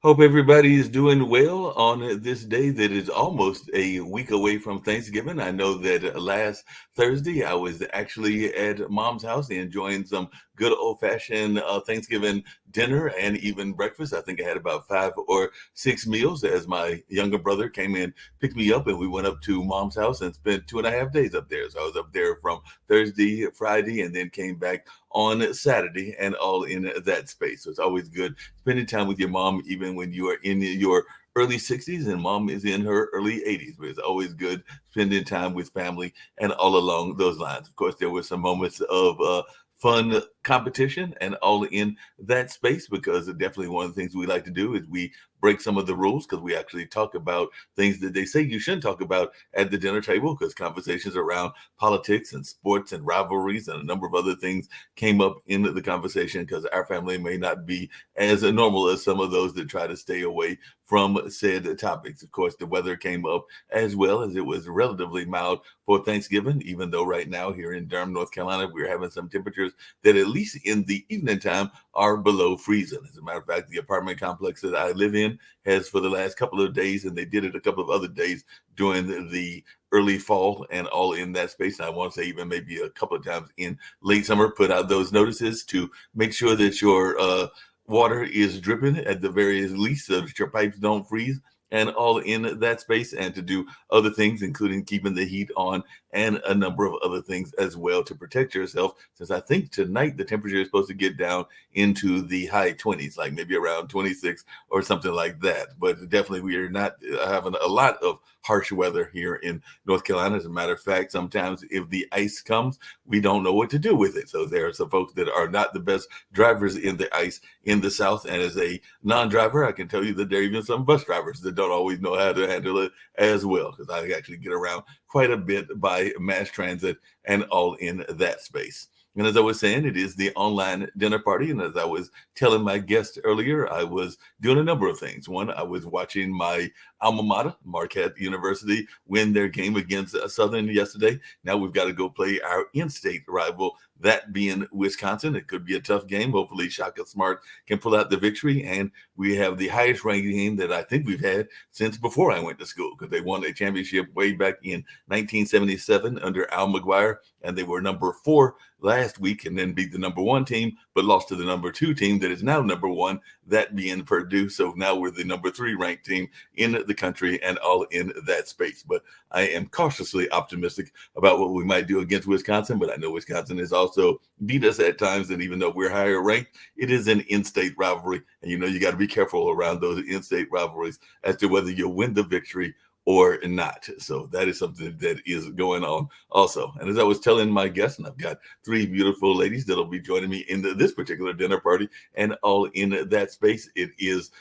Hope everybody is doing well on this day that is almost a week away from Thanksgiving. I know that last Thursday I was actually at mom's house enjoying some good old fashioned Thanksgiving dinner and even breakfast. I think I had about 5 or 6 meals as my younger brother came in, picked me up, and we went up to mom's house and spent 2.5 days up there. So I was up there from Thursday, Friday, and then came back on Saturday and all in that space. So it's always good spending time with your mom, even when you are in your early 60s and mom is in her early 80s. But it's always good spending time with family and all along those lines. Of course, there were some moments of fun competition and all in that space because definitely one of the things we like to do is we break some of the rules because we actually talk about things that they say you shouldn't talk about at the dinner table because conversations around politics and sports and rivalries and a number of other things came up in the conversation because our family may not be as normal as some of those that try to stay away from said topics. Of course, the weather came up as well as it was relatively mild for Thanksgiving, even though right now here in Durham, North Carolina, we're having some temperatures that at least in the evening time are below freezing. As a matter of fact, the apartment complex that I live in has for the last couple of days, and they did it a couple of other days during the early fall and all in that space. And I want to say even maybe a couple of times in late summer, put out those notices to make sure that your water is dripping at the very least so that your pipes don't freeze and all in that space and to do other things, including keeping the heat on and a number of other things as well to protect yourself. Since I think tonight the temperature is supposed to get down into the high 20s, like maybe around 26 or something like that. But definitely we are not having a lot of harsh weather here in North Carolina. As a matter of fact, sometimes if the ice comes, we don't know what to do with it. So there are some folks that are not the best drivers in the ice in the South. And as a non-driver, I can tell you that there are even some bus drivers that don't always know how to handle it as well, because I actually get around quite a bit by mass transit and all in that space. And as I was saying, it is the online dinner party. And as I was telling my guest earlier, I was doing a number of things. One, I was watching my alma mater, Marquette University, win their game against Southern yesterday. Now we've got to go play our in-state rival, that being Wisconsin. It could be a tough game. Hopefully Shaka Smart can pull out the victory. And we have the highest ranked game that I think we've had since before I went to school, because they won a championship way back in 1977 under Al McGuire, and they were number 4 last week and then beat the number 1 team, but lost to the number 2 team that is now number 1, that being Purdue. So now we're the number 3 ranked team in the country and all in that space. But I am cautiously optimistic about what we might do against Wisconsin, but I know Wisconsin has also beat us at times. And even though we're higher ranked, it is an in-state rivalry. And you got to be careful around those in-state rivalries as to whether you'll win the victory or not. So that is something that is going on also. And as I was telling my guests, and I've got 3 beautiful ladies that'll be joining me in this particular dinner party and all in that space. It is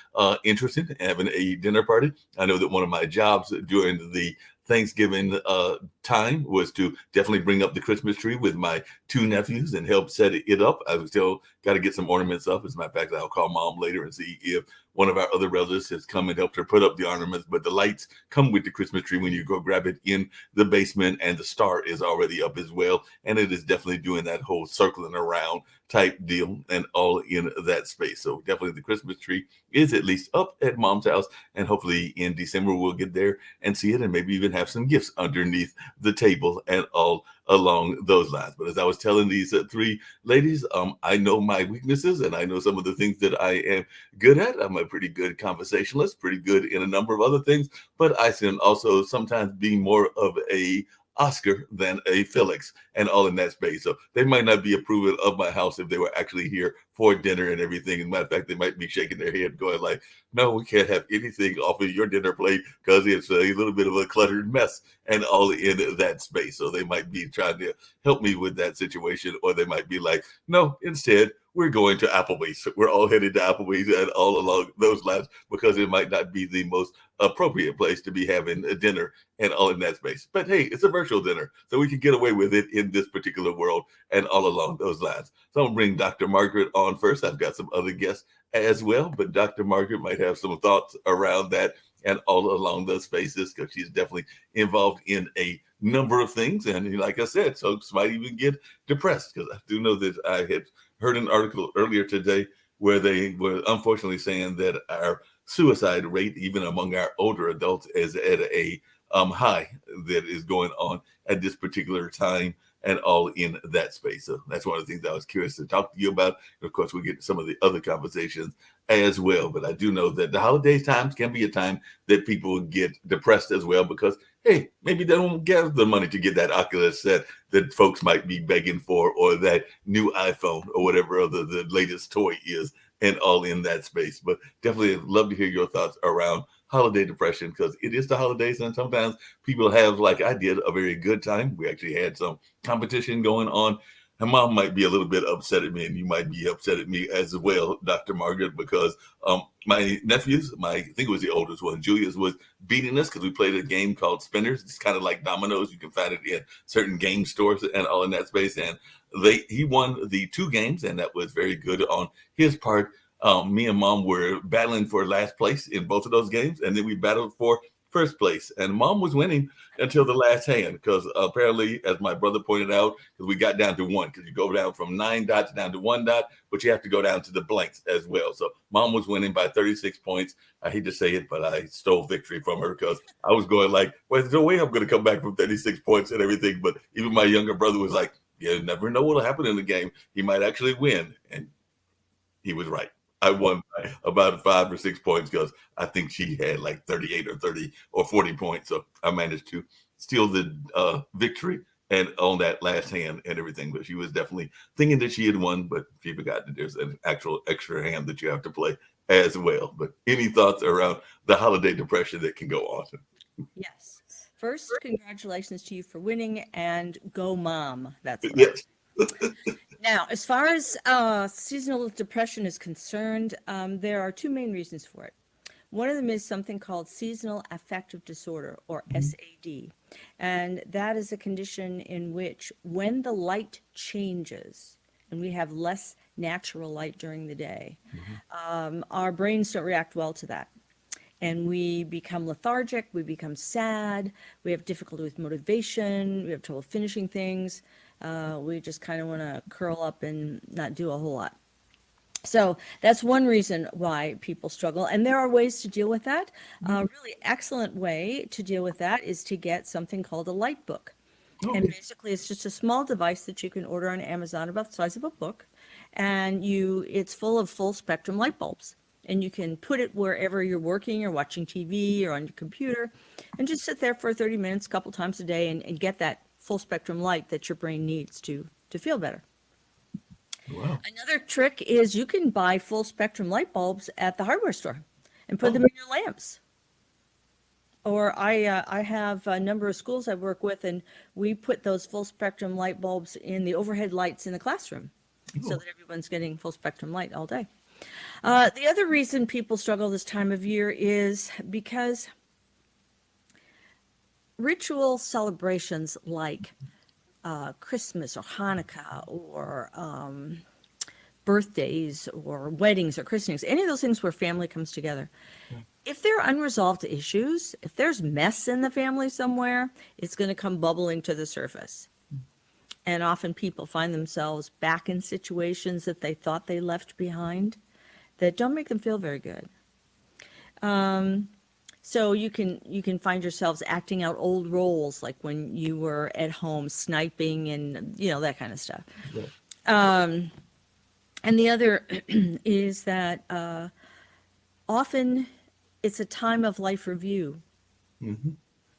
interesting having a dinner party. I know that one of my jobs during the Thanksgiving time was to definitely bring up the Christmas tree with my 2 nephews and help set it up. I've still got to get some ornaments up. As a matter of fact, I'll call mom later and see if one of our other relatives has come and helped her put up the ornaments. But the lights come with the Christmas tree when you go grab it in the basement, and the star is already up as well. And it is definitely doing that whole circling around type deal and all in that space. So definitely the Christmas tree is at least up at mom's house, and hopefully in December we'll get there and see it and maybe even have some gifts underneath the table and all along those lines. But as I was telling these 3 ladies, I know my weaknesses and I know some of the things that I am good at. I'm a pretty good conversationalist, pretty good in a number of other things, but I can also sometimes be more of a Oscar than a Felix and all in that space. So they might not be approving of my house if they were actually here for dinner and everything. As a matter of fact, they might be shaking their head going like, no, we can't have anything off of your dinner plate because it's a little bit of a cluttered mess and all in that space. So they might be trying to help me with that situation, or they might be like, no, instead, we're going to Applebee's. We're all headed to Applebee's and all along those lines because it might not be the most appropriate place to be having a dinner and all in that space. But hey, it's a virtual dinner, so we can get away with it in this particular world and all along those lines. So I'm gonna bring Dr. Margaret on first. I've got some other guests as well, but Dr. Margaret might have some thoughts around that and all along those spaces because she's definitely involved in a number of things. And like I said, folks might even get depressed because I do know that I had heard an article earlier today where they were unfortunately saying that our suicide rate, even among our older adults, is at a high that is going on at this particular time and all in that space. So that's one of the things I was curious to talk to you about. And of course, we get to some of the other conversations as well. But I do know that the holiday times can be a time that people get depressed as well because, hey, maybe they don't get the money to get that Oculus set that folks might be begging for, or that new iPhone, or whatever other the latest toy is, and all in that space. But definitely love to hear your thoughts around holiday depression, because it is the holidays and sometimes people have, like I did, a very good time. We actually had some competition going on. And mom might be a little bit upset at me, and you might be upset at me as well, Dr. Margaret, because my nephews, I think it was the oldest one, Julius, was beating us because we played a game called Spinners. It's kind of like dominoes. You can find it in certain game stores and all in that space. And he won the 2 games, and that was very good on his part. Me and mom were battling for last place in both of those games, and then we battled for first place. And mom was winning until the last hand, because apparently, as my brother pointed out, because we got down to 1, because you go down from 9 dots down to 1 dot, but you have to go down to the blanks as well. So mom was winning by 36 points. I hate to say it, but I stole victory from her, because I was going like, well, there's no way I'm going to come back from 36 points and everything. But even my younger brother was like, you never know what'll happen in the game. He might actually win. And he was right. I won by about 5 or 6 points, because I think she had like 38 or 30 or 40 points. So I managed to steal the victory and on that last hand and everything. But she was definitely thinking that she had won, but she forgot that there's an actual extra hand that you have to play as well. But any thoughts around the holiday depression that can go on? Yes. First, congratulations to you for winning, and go mom. That's what Yes. Now, as far as seasonal depression is concerned, there are 2 main reasons for it. One of them is something called seasonal affective disorder, or SAD. And that is a condition in which, when the light changes and we have less natural light during the day, our brains don't react well to that. And we become lethargic, we become sad, we have difficulty with motivation, we have trouble finishing things. We just kind of want to curl up and not do a whole lot. So that's one reason why people struggle. And there are ways to deal with that. A really excellent way to deal with that is to get something called a light book. And basically, it's just a small device that you can order on Amazon about the size of a book. And it's full of full spectrum light bulbs. And you can put it wherever you're working or watching TV or on your computer, and just sit there for 30 minutes, a couple times a day, and get that full spectrum light that your brain needs to feel better. Wow. Another trick is you can buy full spectrum light bulbs at the hardware store and put them in your lamps. Or I have a number of schools I work with, and we put those full spectrum light bulbs in the overhead lights in the classroom, so that everyone's getting full spectrum light all day. The other reason people struggle this time of year is because ritual celebrations like Christmas or Hanukkah or birthdays or weddings or christenings, any of those things where family comes together, if there are unresolved issues, if there's mess in the family somewhere, it's going to come bubbling to the surface. And often people find themselves back in situations that they thought they left behind that don't make them feel very good. So you can find yourselves acting out old roles, like when you were at home sniping and that kind of stuff. And the other is that often it's a time of life review.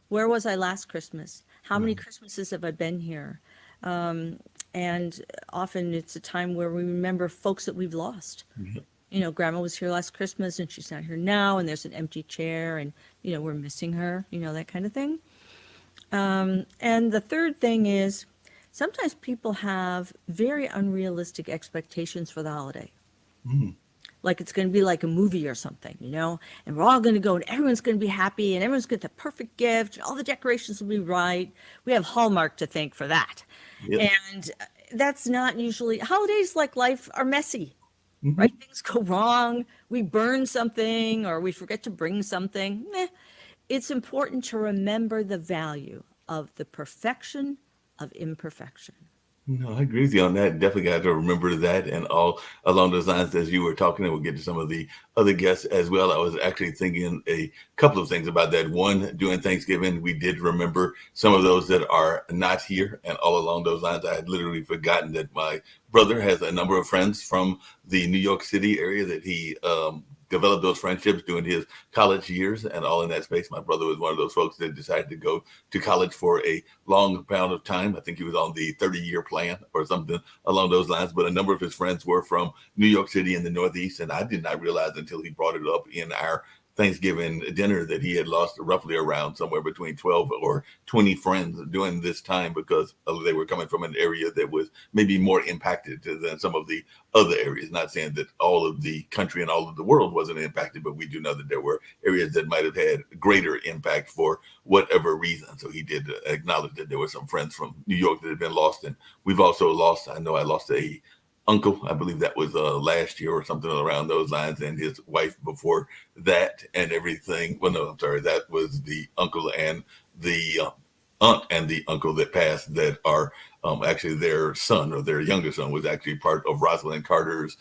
Where was I last Christmas? How many Christmases have I been here? And often it's a time where we remember folks that we've lost. Grandma was here last Christmas and she's not here now, and there's an empty chair, and, we're missing her, that kind of thing. And the third thing is sometimes people have very unrealistic expectations for the holiday. Like it's going to be like a movie or something, and we're all going to go and everyone's going to be happy and everyone's going to get the perfect gift and all the decorations will be right. We have Hallmark to thank for that. And that's not usually, holidays like life are messy. Right? Things go wrong. We burn something or we forget to bring something. It's important to remember the value of the perfection of imperfection. No, I agree with you on that. Definitely got to remember that and all along those lines as you were talking, and we'll get to some of the other guests as well. I was actually thinking a couple of things about that. One, during Thanksgiving, we did remember some of those that are not here. And all along those lines, I had literally forgotten that my brother has a number of friends from the New York City area that he developed those friendships during his college years and all in that space. My brother was one of those folks that decided to go to college for a long amount of time. I think he was on the 30-year plan or something along those lines. But a number of his friends were from New York City in the Northeast. And I did not realize until he brought it up in our Thanksgiving dinner that he had lost roughly around somewhere between 12 or 20 friends during this time because they were coming from an area that was maybe more impacted than some of the other areas. Not saying that all of the country and all of the world wasn't impacted, but we do know that there were areas that might have had greater impact for whatever reason. So he did acknowledge that there were some friends from New York that had been lost. And we've also lost, I know I lost a uncle, I believe that was last year or something around those lines, and his wife before that and everything. Well, no, I'm sorry, that was the uncle and the aunt and the uncle that passed that are actually their son or their younger son was actually part of Rosalind Carter's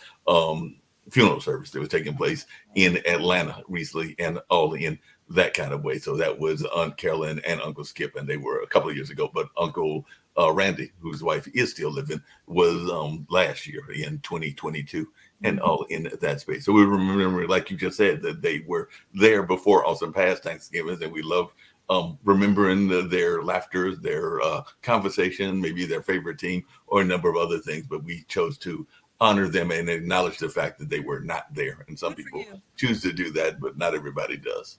funeral service that was taking place in Atlanta recently and all in that kind of way. So that was Aunt Carolyn and Uncle Skip, and they were a couple of years ago. But Uncle Randy, whose wife is still living, was last year in 2022 and all in that space. So we remember, like you just said, that they were there before awesome past Thanksgivings, and we love remembering their laughter, their conversation, maybe their favorite team, or a number of other things. But we chose to honor them and acknowledge the fact that they were not there. And some Good for people you. choose to do that, but not everybody does.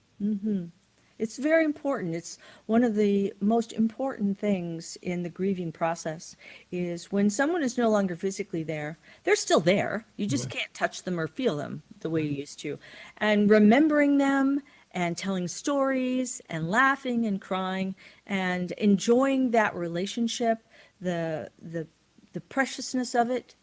It's very important. It's one of the most important things in the grieving process is when someone is no longer physically there, they're still there. You just Right. can't touch them or feel them the way you used to. And remembering them and telling stories and laughing and crying and enjoying that relationship, the preciousness of it,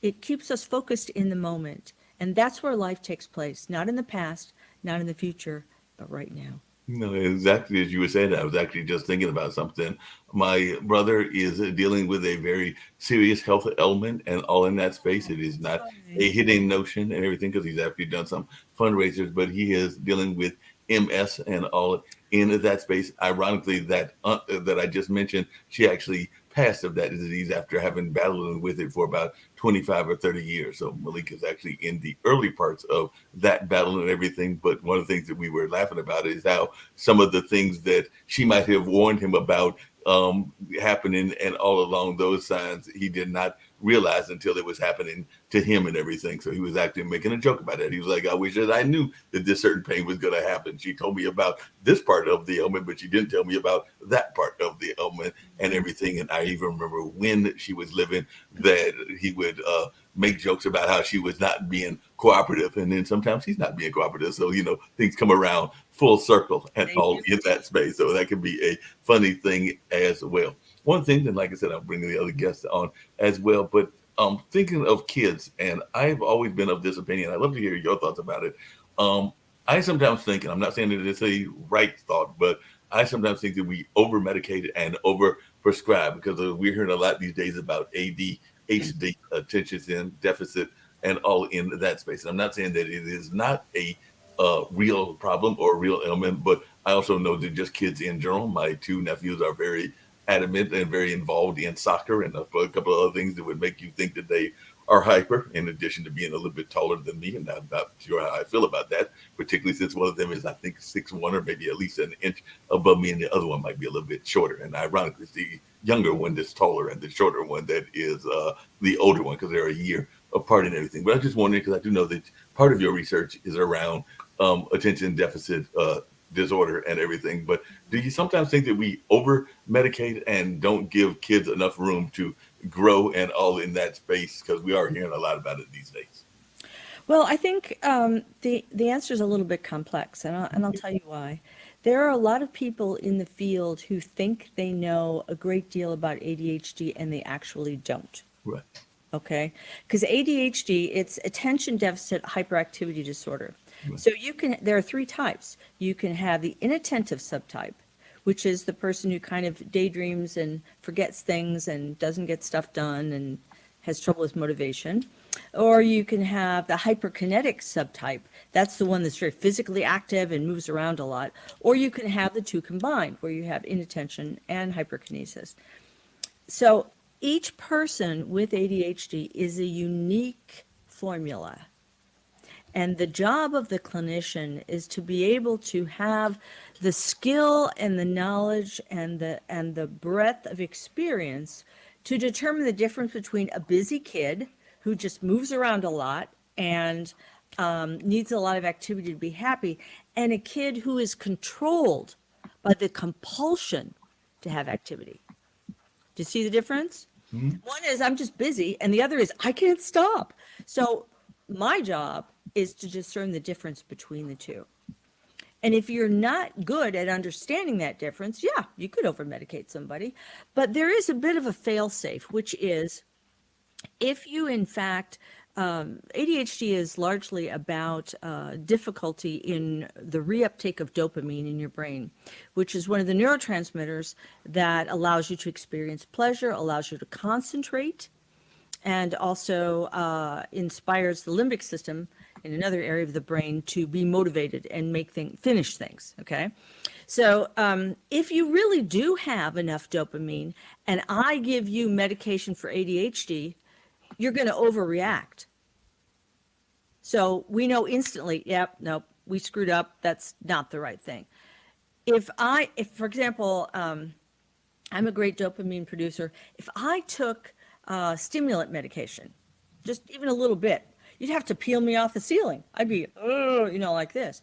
it keeps us focused in the moment. And that's where life takes place, not in the past, not in the future, but right now. No, exactly as you were saying. I was actually just thinking about something. My brother is dealing with a very serious health ailment, and all in that space. It is not Sorry. a hidden notion and everything because he's actually done some fundraisers, but he is dealing with MS and all in that space. Ironically, that aunt that I just mentioned, she actually passed of that disease after having battled with it for about 25 or 30 years. So Malik is actually in the early parts of that battle and everything. But one of the things that we were laughing about is how some of the things that she might have warned him about happening and all along those signs he did not realize until it was happening to him and everything. So he was actually making a joke about it. He was like, I wish that I knew that this certain pain was going to happen. She told me about this part of the ailment, but she didn't tell me about that part of the ailment and everything. And I even remember when she was living that he would make jokes about how she was not being cooperative. And then sometimes she's not being cooperative. So, things come around full circle and They all do. in that space. So that can be a funny thing as well. One thing, and like I said, I'll bring the other guests on as well, but thinking of kids, and I've always been of this opinion. I'd love to hear your thoughts about it. Um, I sometimes think, and I'm not saying that it's a right thought, but I sometimes think that we over medicate and over prescribe because we're hearing a lot these days about ADHD, attention deficit, and all in that space. And I'm not saying that it is not a real problem or real ailment, but I also know that just kids in general, my two nephews are very adamant and very involved in soccer and a couple of other things that would make you think that they are hyper, in addition to being a little bit taller than me. And I'm not sure how I feel about that, particularly since one of them is, I think, 6'1" or maybe at least an inch above me, and the other one might be a little bit shorter. And ironically, it's the younger one that's taller and the shorter one that is the older one because they're a year apart and everything. But I just wondering, because I do know that part of your research is around attention deficit disorder and everything. But do you sometimes think that we over medicate and don't give kids enough room to grow and all in that space? Because we are hearing a lot about it these days. Well, I think the answer is a little bit complex, and I'll tell you why. There are a lot of people in the field who think they know a great deal about ADHD, and they actually don't. Right. Okay, because ADHD, it's attention deficit hyperactivity disorder. Right. So there are three types. You can have the inattentive subtype, which is the person who kind of daydreams and forgets things and doesn't get stuff done and has trouble with motivation. Or you can have the hyperkinetic subtype. That's the one that's very physically active and moves around a lot. Or you can have the two combined, where you have inattention and hyperkinesis. So each person with ADHD is a unique formula. And the job of the clinician is to be able to have the skill and the knowledge and the breadth of experience to determine the difference between a busy kid who just moves around a lot and needs a lot of activity to be happy, and a kid who is controlled by the compulsion to have activity. Do you see the difference? One is I'm just busy, and the other is I can't stop. So my job is to discern the difference between the two. And if you're not good at understanding that difference, yeah, you could over-medicate somebody. But there is a bit of a fail-safe, which is if you, in fact, ADHD is largely about difficulty in the reuptake of dopamine in your brain, which is one of the neurotransmitters that allows you to experience pleasure, allows you to concentrate, and also inspires the limbic system in another area of the brain to be motivated and finish things. Okay. So if you really do have enough dopamine and I give you medication for ADHD, you're going to overreact. So we know instantly, yep, nope, we screwed up. That's not the right thing. If for example, I'm a great dopamine producer. If I took stimulant medication, just even a little bit, you'd have to peel me off the ceiling. I'd be, like this.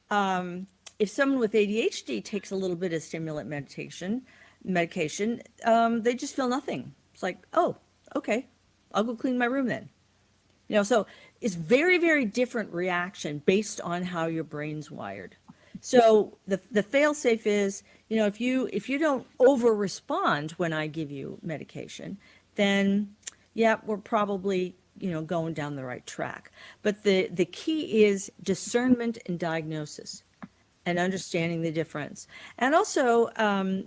If someone with ADHD takes a little bit of stimulant medication, they just feel nothing. It's like, oh, okay, I'll go clean my room then. So it's very, very different reaction based on how your brain's wired. So the fail-safe is, if you don't over-respond when I give you medication, then yeah, we're probably going down the right track. But the key is discernment and diagnosis and understanding the difference. And also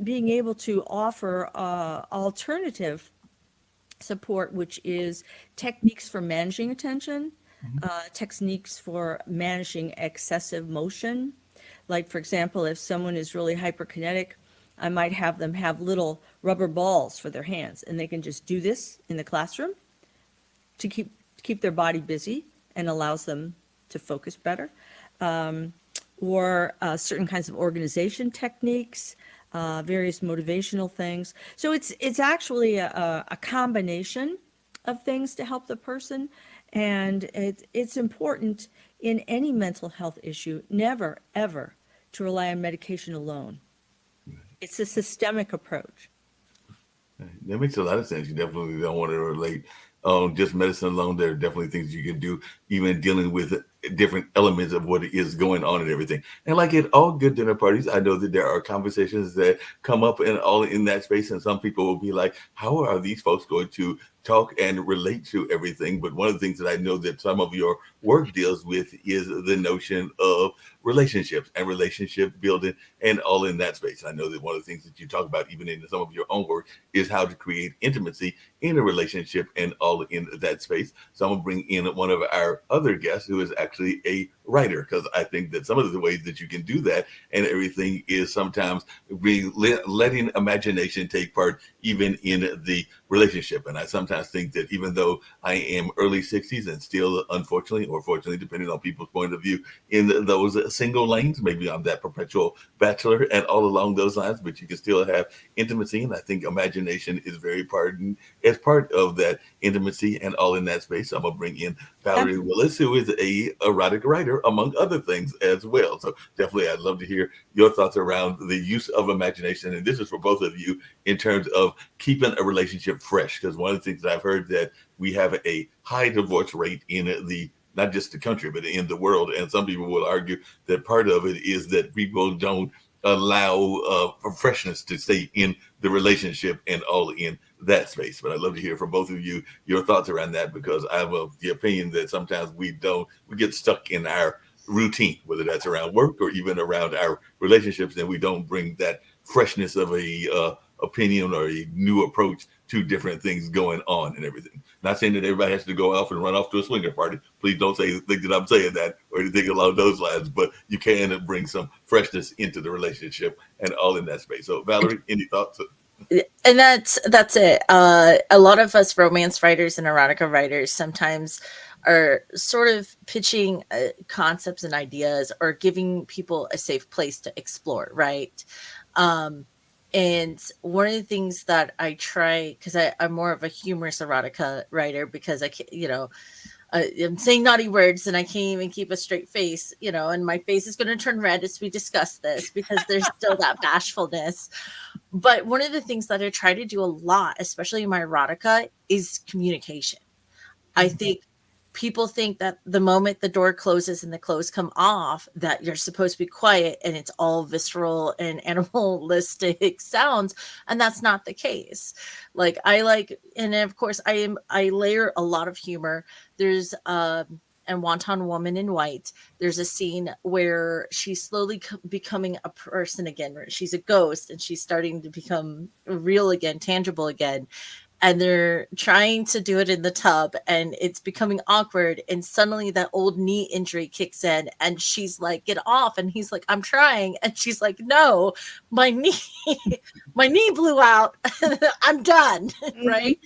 being able to offer alternative support, which is techniques for managing attention, techniques for managing excessive motion. Like, for example, if someone is really hyperkinetic, I might have them have little rubber balls for their hands, and they can just do this in the classroom to keep their body busy and allows them to focus better. Or certain kinds of organization techniques, various motivational things. So it's actually a combination of things to help the person. And it's important in any mental health issue, never, ever to rely on medication alone. It's a systemic approach. That makes a lot of sense. You definitely don't want to relate just medicine alone. There are definitely things you can do, even dealing with different elements of what is going on and everything. And like at all good dinner parties, I know that there are conversations that come up and all in that space. And some people will be like, how are these folks going to talk and relate to everything? But one of the things that I know that some of your work deals with is the notion of relationships and relationship building and all in that space. I know that one of the things that you talk about, even in some of your own work, is how to create intimacy in a relationship and all in that space. So I'm gonna bring in one of our other guests who is actually a writer, because I think that some of the ways that you can do that and everything is sometimes letting imagination take part even in the relationship. And I sometimes think that even though I am early 60s and still, unfortunately or fortunately, depending on people's point of view, in those single lanes, maybe I'm that perpetual bachelor and all along those lines, but you can still have intimacy. And I think imagination is very important as part of that intimacy and all in that space. I'm gonna bring in Valerie Willis, who is a erotic writer, among other things as well. So definitely, I'd love to hear your thoughts around the use of imagination. And this is for both of you in terms of keeping a relationship fresh. Because one of the things that I've heard that we have a high divorce rate in the not just the country, but in the world. And some people will argue that part of it is that people don't allow freshness to stay in the relationship and all in that space. But I'd love to hear from both of you your thoughts around that, because I have the opinion that sometimes we get stuck in our routine, whether that's around work or even around our relationships, and we don't bring that freshness of a opinion or a new approach to different things going on and everything. Not saying that everybody has to go off and run off to a swinger party. Please don't think that I'm saying that or anything along those lines, but you can bring some freshness into the relationship and all in that space. So Valerie, any thoughts? And that's it. A lot of us romance writers and erotica writers sometimes are sort of pitching concepts and ideas or giving people a safe place to explore, right? And one of the things that I try, because I'm more of a humorous erotica writer, because I can't, I'm saying naughty words and I can't even keep a straight face, and my face is going to turn red as we discuss this because there's still that bashfulness. But one of the things that I try to do a lot, especially in my erotica, is communication. I think people think that the moment the door closes and the clothes come off, that you're supposed to be quiet and it's all visceral and animalistic sounds. And that's not the case. And of course I layer a lot of humor. There's and Wanton Woman in White, there's a scene where she's slowly becoming a person again. She's a ghost and she's starting to become real again, tangible again. And they're trying to do it in the tub and it's becoming awkward. And suddenly that old knee injury kicks in and she's like, get off. And he's like, I'm trying. And she's like, no, my knee blew out. I'm done. Right.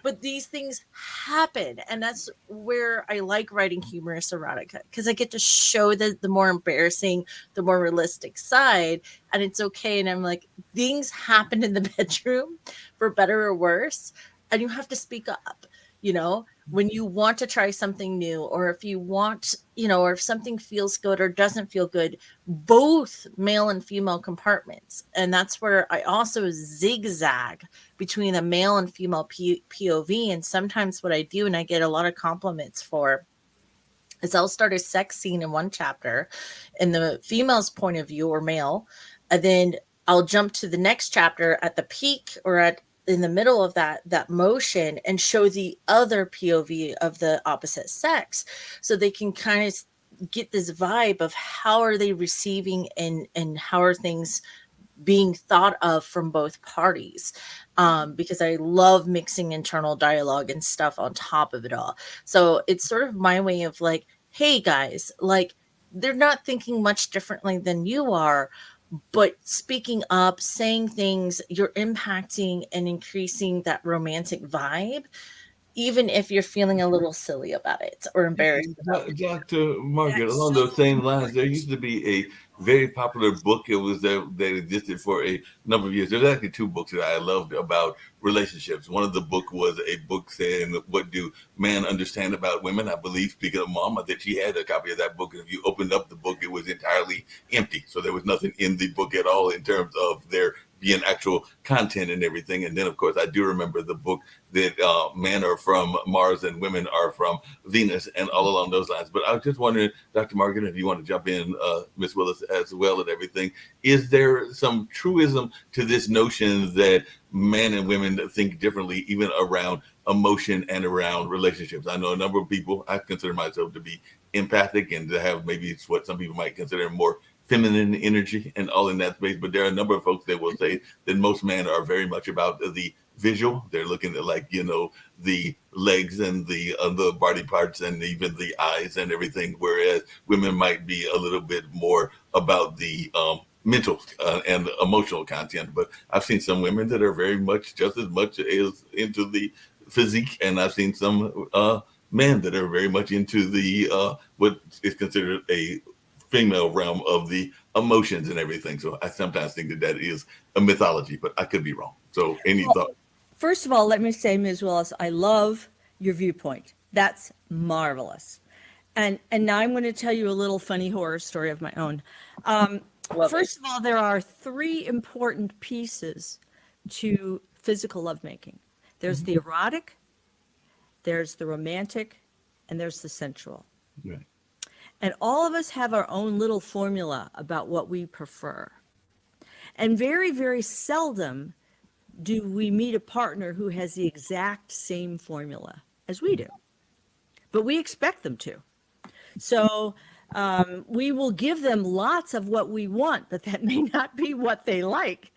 But these things happen. And that's where I like writing humorous erotica, because I get to show the more embarrassing, the more realistic side. And it's okay. And I'm like, things happen in the bedroom for better or worse. And you have to speak up, when you want to try something new, or if you want, or if something feels good or doesn't feel good, both male and female compartments. And that's where I also zigzag between the male and female POV. And sometimes what I do, and I get a lot of compliments for, is I'll start a sex scene in one chapter in the female's point of view or male, and then I'll jump to the next chapter at the peak or in the middle of that motion and show the other POV of the opposite sex, so they can kind of get this vibe of how are they receiving and how are things being thought of from both parties. Because I love mixing internal dialogue and stuff on top of it all. So it's sort of my way of like, hey guys, like they're not thinking much differently than you are, but speaking up, saying things, you're impacting and increasing that romantic vibe, even if you're feeling a little silly about it or embarrassed about it. Dr. Margaret, along those same lines, there used to be a very popular book. It was that existed for a number of years. There's actually two books that I loved about relationships. One of the book was a book saying, what do men understand about women? I believe, speaking of Mom, that she had a copy of that book. And if you opened up the book, it was entirely empty. So there was nothing in the book at all in terms of there being actual content and everything. And then, of course, I do remember the book that men are from Mars and women are from Venus and all along those lines. But I was just wondering, Dr. Margaret, if you want to jump in, Ms. Willis as well and everything, is there some truism to this notion that men and women think differently even around emotion and around relationships? I know a number of people, I consider myself to be empathic and to have maybe it's what some people might consider more feminine energy and all in that space. But there are a number of folks that will say that most men are very much about the visual. They're looking at the legs and the body parts and even the eyes and everything. Whereas women might be a little bit more about the mental and emotional content. But I've seen some women that are very much just as much as into the physique. And I've seen some men that are very much into the what is considered a female realm of the emotions and everything. So I sometimes think that is a mythology, but I could be wrong. So any thought? First of all, let me say, Ms. Willis, I love your viewpoint. That's marvelous. And now I'm going to tell you a little funny horror story of my own. First of all, there are three important pieces to physical lovemaking. There's the erotic, there's the romantic, and there's the sensual. Right. And all of us have our own little formula about what we prefer. And very, very seldom do we meet a partner who has the exact same formula as we do. But we expect them to. So we will give them lots of what we want, but that may not be what they like.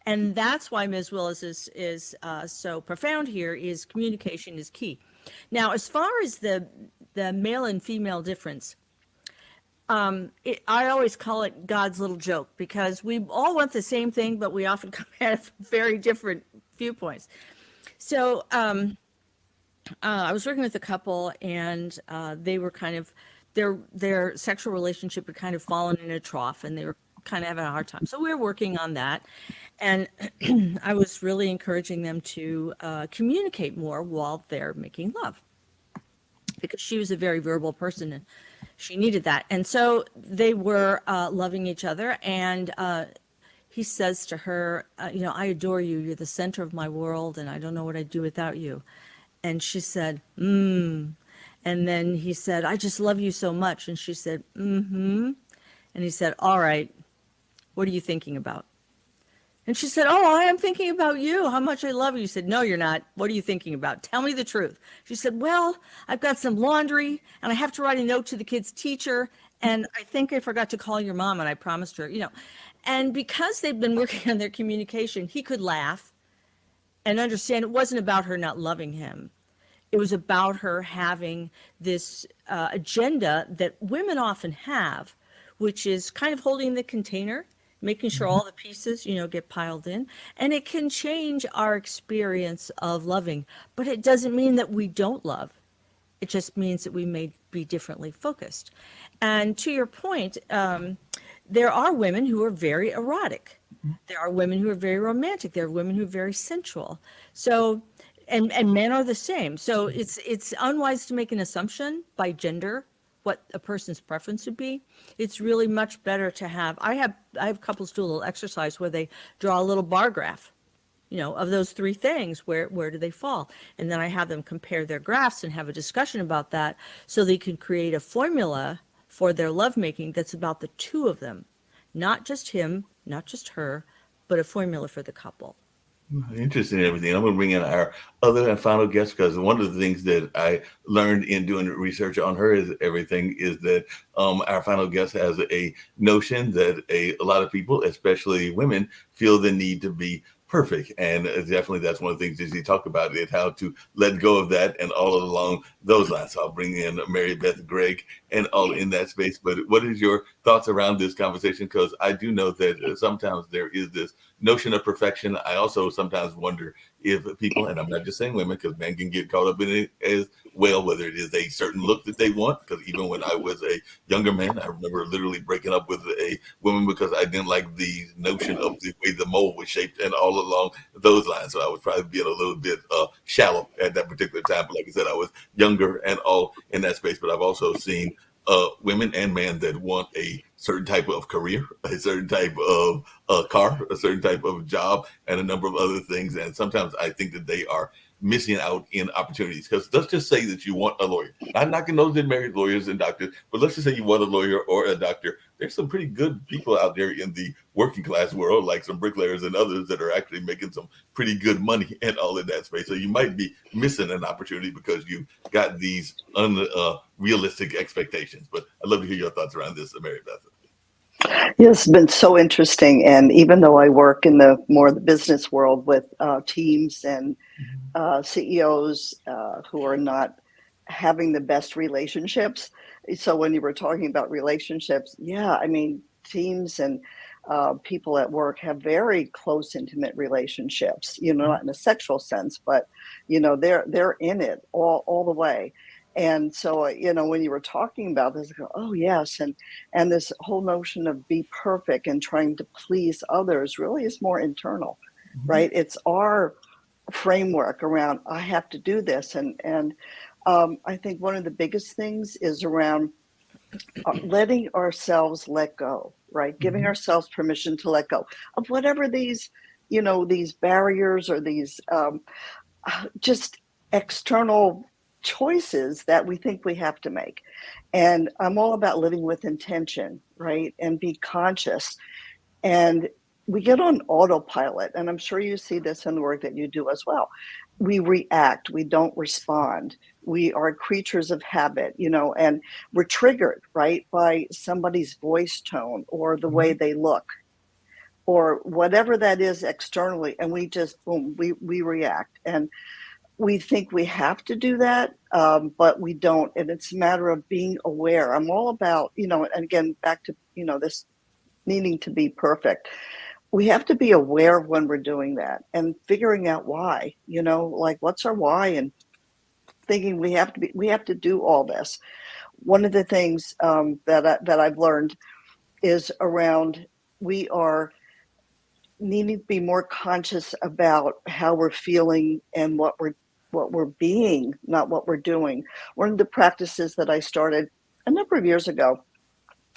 And that's why Ms. Willis is so profound here, is communication is key. Now, as far as the male and female difference, I always call it God's little joke, because we all want the same thing, but we often come at it from very different viewpoints. So I was working with a couple, and they were kind of, their sexual relationship had kind of fallen in a trough, and they were kind of having a hard time. So we were working on that, and I was really encouraging them to communicate more while they're making love, because she was a very verbal person and she needed that. And so they were loving each other, and he says to her, I adore you. You're the center of my world, and I don't know what I'd do without you. And she said, And then he said, I just love you so much. And she said, And he said, all right, what are you thinking about? And she said, oh, I am thinking about you, how much I love you. He said, no, you're not. What are you thinking about? Tell me the truth. She said, well, I've got some laundry, and I have to write a note to the kid's teacher, and I think I forgot to call your mom, and I promised her, And because they've been working on their communication, he could laugh and understand it wasn't about her not loving him. It was about her having this agenda that women often have, which is kind of holding the container, making sure all the pieces, get piled in. And it can change our experience of loving, but it doesn't mean that we don't love. It just means that we may be differently focused. And to your point, there are women who are very erotic. There are women who are very romantic. There are women who are very sensual. So, and men are the same. So it's unwise to make an assumption by gender what a person's preference would be. It's really much better to have, I have couples do a little exercise where they draw a little bar graph, of those three things, where do they fall? And then I have them compare their graphs and have a discussion about that, so they can create a formula for their lovemaking that's about the two of them, not just him, not just her, but a formula for the couple. Interesting, everything. I'm going to bring in our other and final guest, because one of the things that I learned in doing research on her is that our final guest has a notion that a lot of people, especially women, feel the need to be perfect. And definitely that's one of the things that you talk about, is how to let go of that and all along those lines. So I'll bring in Mary Beth Gregg and all in that space. But what is your thoughts around this conversation? Because I do know that sometimes there is this notion of perfection. I also sometimes wonder if people, and I'm not just saying women, because men can get caught up in it as well, whether it is a certain look that they want. Because even when I was a younger man, I remember literally breaking up with a woman because I didn't like the notion of the way the mold was shaped and all along those lines. So I was probably being a little bit shallow at that particular time. But like I said, I was younger and all in that space. But I've also seen women and men that want a certain type of career, a certain type of car, a certain type of job, and a number of other things. And sometimes I think that they are missing out in opportunities. Because let's just say that you want a lawyer. I'm knocking those that married lawyers and doctors, but let's just say you want a lawyer or a doctor. There's some pretty good people out there in the working class world, like some bricklayers and others, that are actually making some pretty good money and all in that space. So you might be missing an opportunity because you've got these unrealistic expectations. But I'd love to hear your thoughts around this, Mary Beth. Yes, it's been so interesting. And even though I work in the business world with teams and CEOs who are not having the best relationships. So when you were talking about relationships, teams and people at work have very close, intimate relationships, not in a sexual sense, but, they're in it all the way. And so, when you were talking about this, I go, oh, yes. And this whole notion of be perfect and trying to please others really is more internal, right? It's our framework around, I have to do this. And I think one of the biggest things is around letting ourselves let go, right? Giving ourselves permission to let go of whatever these, these barriers or these just external choices that we think we have to make. And I'm all about living with intention, right? And be conscious. And we get on autopilot, and I'm sure you see this in the work that you do as well. We react, we don't respond. We are creatures of habit, and we're triggered, right, by somebody's voice tone or the way they look. or whatever that is externally, and we just boom, we react, and we think we have to do that, but we don't. And it's a matter of being aware. I'm all about, and again, back to, this needing to be perfect. We have to be aware of when we're doing that and figuring out why, like what's our why, and thinking we have to do all this. One of the things that I've learned is around we are needing to be more conscious about how we're feeling and what we're being, not what we're doing. One of the practices that I started a number of years ago,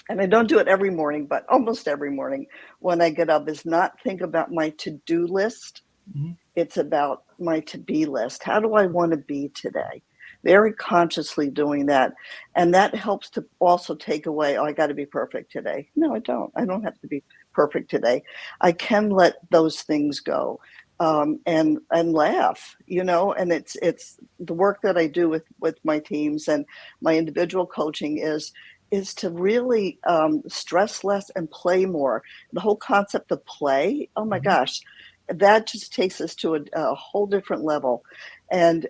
and I don't do it every morning, but almost every morning when I get up, is not think about my to-do list. Mm-hmm. It's about my to-be list. How do I want to be today? Very consciously doing that. And that helps to also take away, I got to be perfect today. No, I don't. I don't have to be perfect today. I can let those things go, and laugh, and it's the work that I do with my teams and my individual coaching is to really stress less and play more. The whole concept of play, oh my gosh, that just takes us to a whole different level. And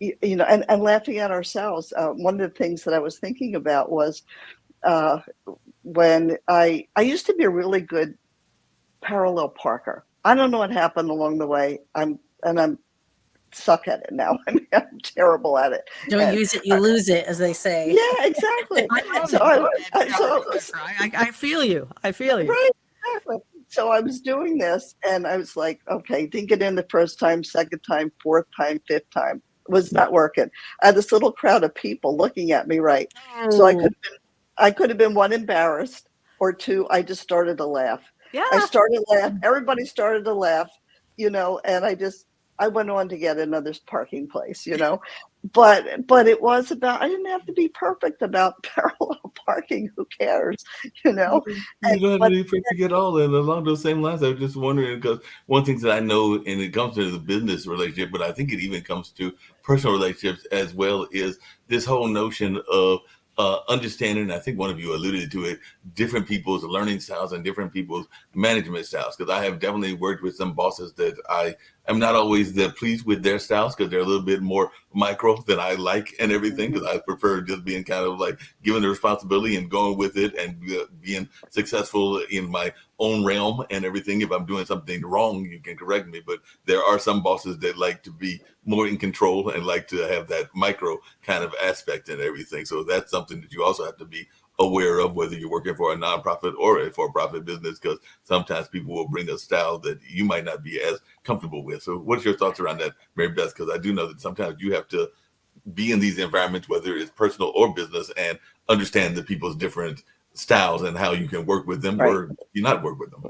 and laughing at ourselves. One of the things that I was thinking about was when I used to be a really good parallel parker. I don't know what happened along the way. I'm suck at it now. I mean, I'm terrible at it. Don't use it, you lose it, as they say. Yeah, exactly. I feel you. I feel you. Right, exactly. So I was doing this, and I was like, okay, didn't get in the first time, second time, fourth time, fifth time. Was not working. I had this little crowd of people looking at me, right? So I could have been one, embarrassed, or two, I just started to laugh. Yeah. I started to laugh. Everybody started to laugh, and I went on to get another parking place, but it was about, I didn't have to be perfect about parallel parking. Who cares, You don't have to be perfect at all. And along those same lines, I was just wondering, because one thing that I know, and it comes to the business relationship, but I think it even comes to personal relationships as well, is this whole notion of understanding, and I think one of you alluded to it, different people's learning styles and different people's management styles. Because I have definitely worked with some bosses that I am not always that pleased with their styles, because they're a little bit more micro than I like and everything, because I prefer just being kind of like given the responsibility and going with it and being successful in my own realm and everything. If I'm doing something wrong, you can correct me. But there are some bosses that like to be more in control and like to have that micro kind of aspect and everything. So that's something that you also have to be aware of, whether you're working for a nonprofit or a for-profit business, because sometimes people will bring a style that you might not be as comfortable with. So what's your thoughts around that, Mary Beth? Because I do know that sometimes you have to be in these environments, whether it's personal or business, and understand the people's different styles and how you can work with them, right, or you not work with them.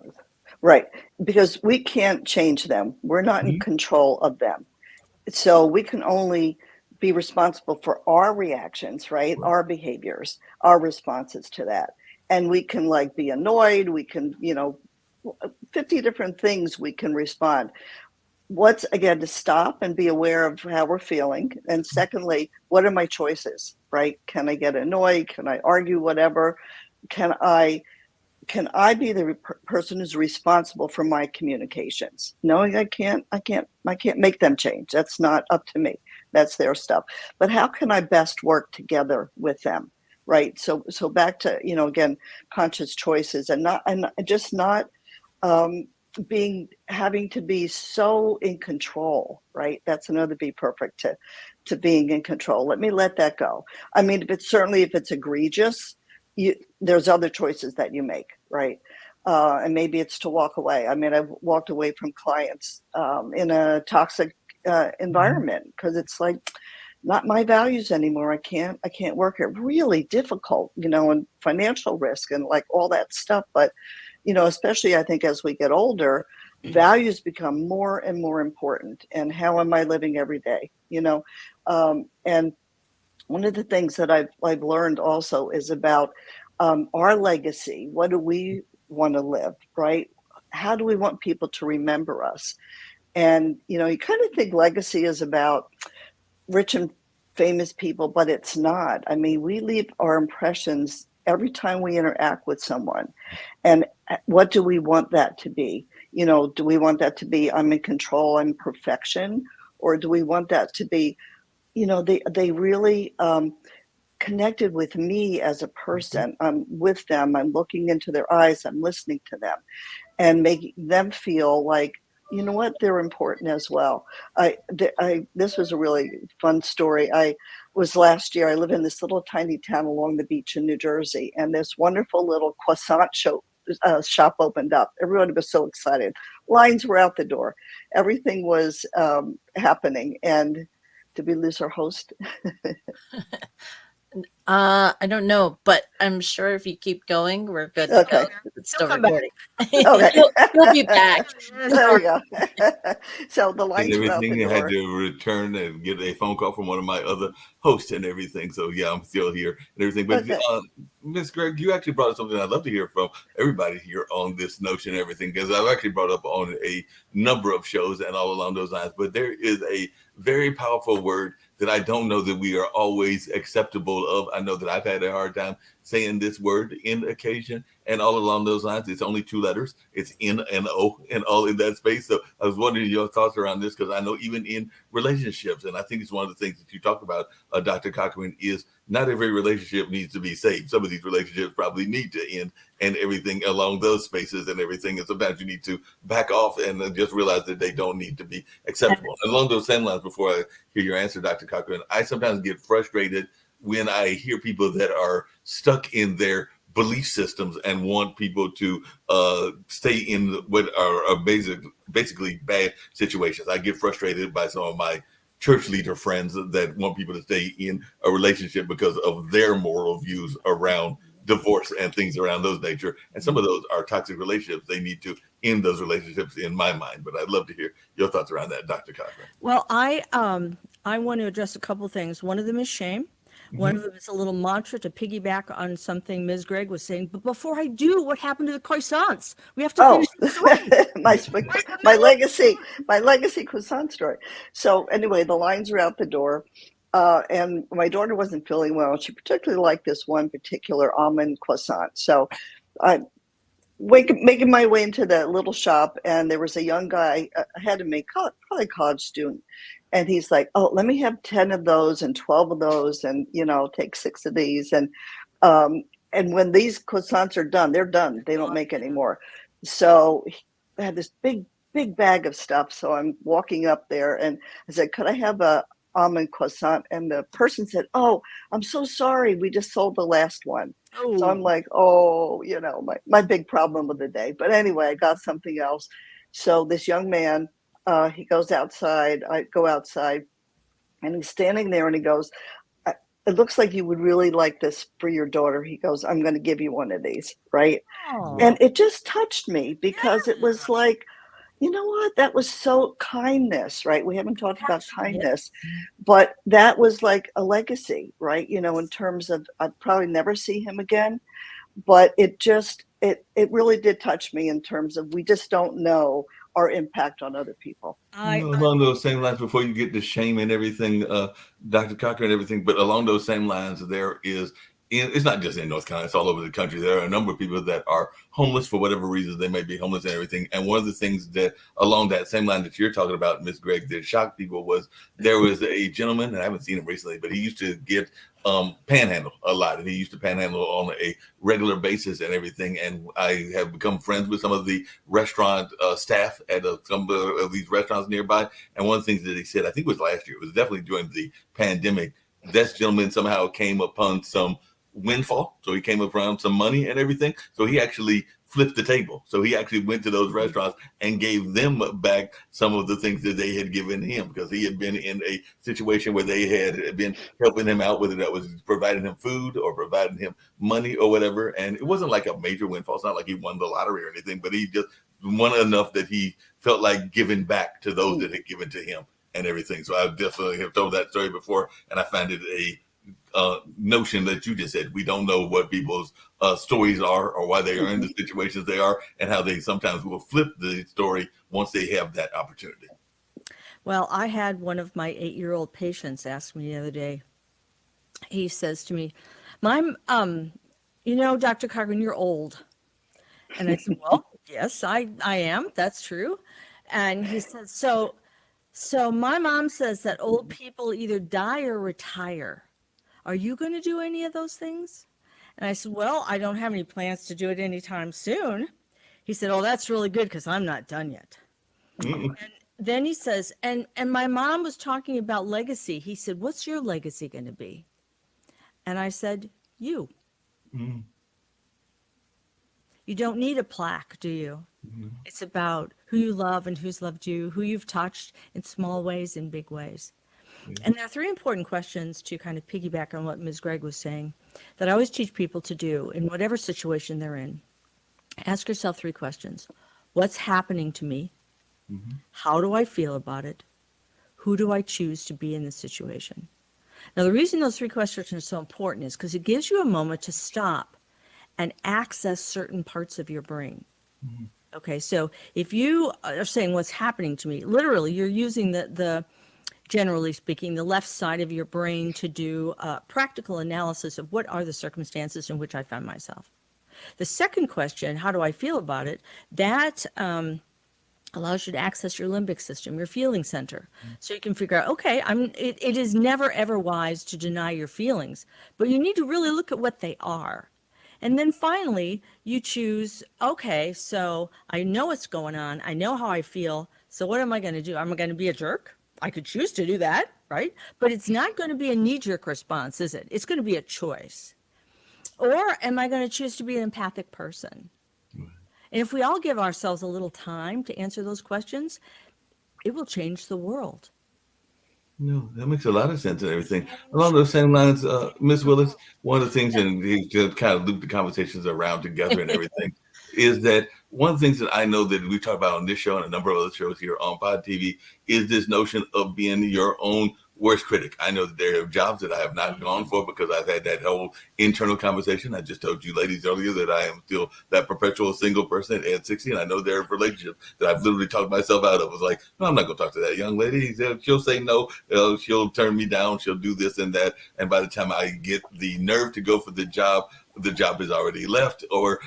Right. Because we can't change them. We're not in control of them. So we can only be responsible for our reactions, right? Our behaviors, our responses to that. And we can be annoyed. We can, 50 different things we can respond. What's, again, to stop and be aware of how we're feeling. And secondly, what are my choices, right? Can I get annoyed? Can I argue? Whatever. Can I be the person who's responsible for my communications? Knowing I can't make them change. That's not up to me. That's their stuff. But how can I best work together with them? Right. So back to, again, conscious choices, and not having to be so in control, right? That's another be perfect to being in control. Let me let that go. I mean, if it's egregious, there's other choices that you make, right? And maybe it's to walk away. I mean, I've walked away from clients in a toxic environment because it's not my values anymore. I can't work here. Really difficult, and financial risk and all that stuff. But, especially I think as we get older, values become more and more important. And how am I living every day? And one of the things that I've learned also is about our legacy. What do we want to live, right? How do we want people to remember us? And, you kind of think legacy is about rich and famous people, but it's not. I mean, we leave our impressions every time we interact with someone. And what do we want that to be? You know, do we want that to be, I'm in control, I'm perfection? Or do we want that to be, you know, they really connected with me as a person. I'm with them, I'm looking into their eyes, I'm listening to them, and making them feel like, you know what, they're important as well. This was a really fun story. I was last year, I live in this little tiny town along the beach in New Jersey, and this wonderful little croissant shop opened up. Everyone was so excited. Lines were out the door. Everything was happening. And did we lose our host? I don't know, but I'm sure if you keep going, we're good to Okay. go. It's still come back. recording. Okay. He'll be back. There we go. So the And lines were out everything, the I had door. to return and get a phone call from one of my other hosts and everything. So yeah, I'm still here and everything. But Okay. Miss Greg, you actually brought up something I'd love to hear from everybody here on this notion and everything, because I've actually brought up on a number of shows and all along those lines. But there is a very powerful word that I don't know that we are always acceptable of. I know that I've had a hard time saying this word in occasion, and all along those lines, it's only 2 letters. It's N and O, and all in that space. So I was wondering your thoughts around this, because I know even in relationships, and I think it's one of the things that you talk about, Dr. Cochran, is not every relationship needs to be saved. Some of these relationships probably need to end, and everything along those spaces and everything. And sometimes you need to back off and just realize that they don't need to be acceptable. Along those same lines, before I hear your answer, Dr. Cochran, I sometimes get frustrated when I hear people that are stuck in their belief systems and want people to stay in what are basically bad situations. I get frustrated by some of my church leader friends that want people to stay in a relationship because of their moral views around divorce and things around those nature. And some of those are toxic relationships. They need to end those relationships in my mind. But I'd love to hear your thoughts around that, Dr. Cochran. Well, I want to address a couple things. One of them is shame. One of them is a little mantra to piggyback on something Ms. Gregg was saying. But before I do, what happened to the croissants? We have to Oh, finish the story. my legacy croissant story. So anyway, the lines are out the door. And my daughter wasn't feeling well. She particularly liked this one particular almond croissant. So I making my way into the little shop, and there was a young guy ahead of me, probably a college student. And he's like, oh, let me have 10 of those and 12 of those, and, you know, take 6 of these. And when these croissants are done, they're done. They don't make any more. So I had this big bag of stuff. So I'm walking up there, and I said, could I have a almond croissant? And the person said, oh, I'm so sorry, we just sold the last one. So I'm like, oh, you know, my big problem of the day. But anyway, I got something else. So this young man, he goes outside. I go outside, and he's standing there, and he goes, it looks like you would really like this for your daughter. He goes, I'm going to give you one of these, right? Oh. And it just touched me, because it was like, you know what? That was so kindness, right? We haven't talked about kindness, but that was like a legacy, right? You know, in terms of, I'd probably never see him again, but it just, it really did touch me in terms of, we just don't know our impact on other people. Along those same lines, before you get to shame and everything, Dr. Cochran and everything, but along those same lines, there is, it's not just in North Carolina, it's all over the country. There are a number of people that are homeless for whatever reasons. They may be homeless and everything. And one of the things that along that same line that you're talking about, Ms. Gregg, that shocked people was there was a gentleman, and I haven't seen him recently, but he used to get panhandle a lot, and he used to panhandle on a regular basis and everything. And I have become friends with some of the restaurant staff at some of these restaurants nearby. And one of the things that he said, I think it was last year, it was definitely during the pandemic, this gentleman somehow came upon some windfall. So he came around some money and everything. So he actually flipped the table. So he actually went to those restaurants and gave them back some of the things that they had given him, because he had been in a situation where they had been helping him out, whether that was providing him food or providing him money or whatever. And it wasn't like a major windfall. It's not like he won the lottery or anything, but he just won enough that he felt like giving back to those that had given to him and everything. So I definitely have told that story before, and I find it a notion that you just said. We don't know what people's stories are, or why they are in the situations they are, and how they sometimes will flip the story once they have that opportunity. Well, I had one of my 8-year-old patients ask me the other day. He says to me, "Mom, Dr. Cochran, you're old. And I said, well, yes, I am. That's true. And he said, so my mom says that old people either die or retire. Are you going to do any of those things? And I said, well, I don't have any plans to do it anytime soon. He said, oh, that's really good because I'm not done yet. Mm. And then he says, and my mom was talking about legacy. He said, what's your legacy going to be? And I said, you. Mm. You don't need a plaque, do you? Mhm. It's about who you love and who's loved you, who you've touched in small ways and big ways. Yeah. And there are three important questions to kind of piggyback on what Ms. Gregg was saying that I always teach people to do in whatever situation they're in. Ask yourself three questions. What's happening to me? Mhm. How do I feel about it? Who do I choose to be in this situation? Now, the reason those three questions are so important is because it gives you a moment to stop and access certain parts of your brain. Mhm. Okay, so if you are saying what's happening to me, literally you're using the generally speaking, the left side of your brain to do practical analysis of what are the circumstances in which I found myself. The second question, how do I feel about it? That allows you to access your limbic system, your feeling center. So you can figure out, okay, it is never ever wise to deny your feelings, but you need to really look at what they are. And then finally, you choose, okay, so I know what's going on. I know how I feel. So what am I going to do? Am I going to be a jerk? I could choose to do that, right? But it's not going to be a knee-jerk response, is it? It's going to be a choice. Or am I going to choose to be an empathic person? And if we all give ourselves a little time to answer those questions, it will change the world. No, that makes a lot of sense and everything. Along those same lines, Ms. Willis, one of the things, and he just kind of loop the conversations around together and everything, is that one of the things that I know that we talk about on this show and a number of other shows here on Pod TV is this notion of being your own worst critic. I know that there are jobs that I have not gone for because I've had that whole internal conversation. I just told you ladies earlier that I am still that perpetual single person at 60, and I know there are relationships that I've literally talked myself out of. I was like, no, I'm not going to talk to that young lady. She'll say no. She'll turn me down. She'll do this and that. And by the time I get the nerve to go for the job is already left, or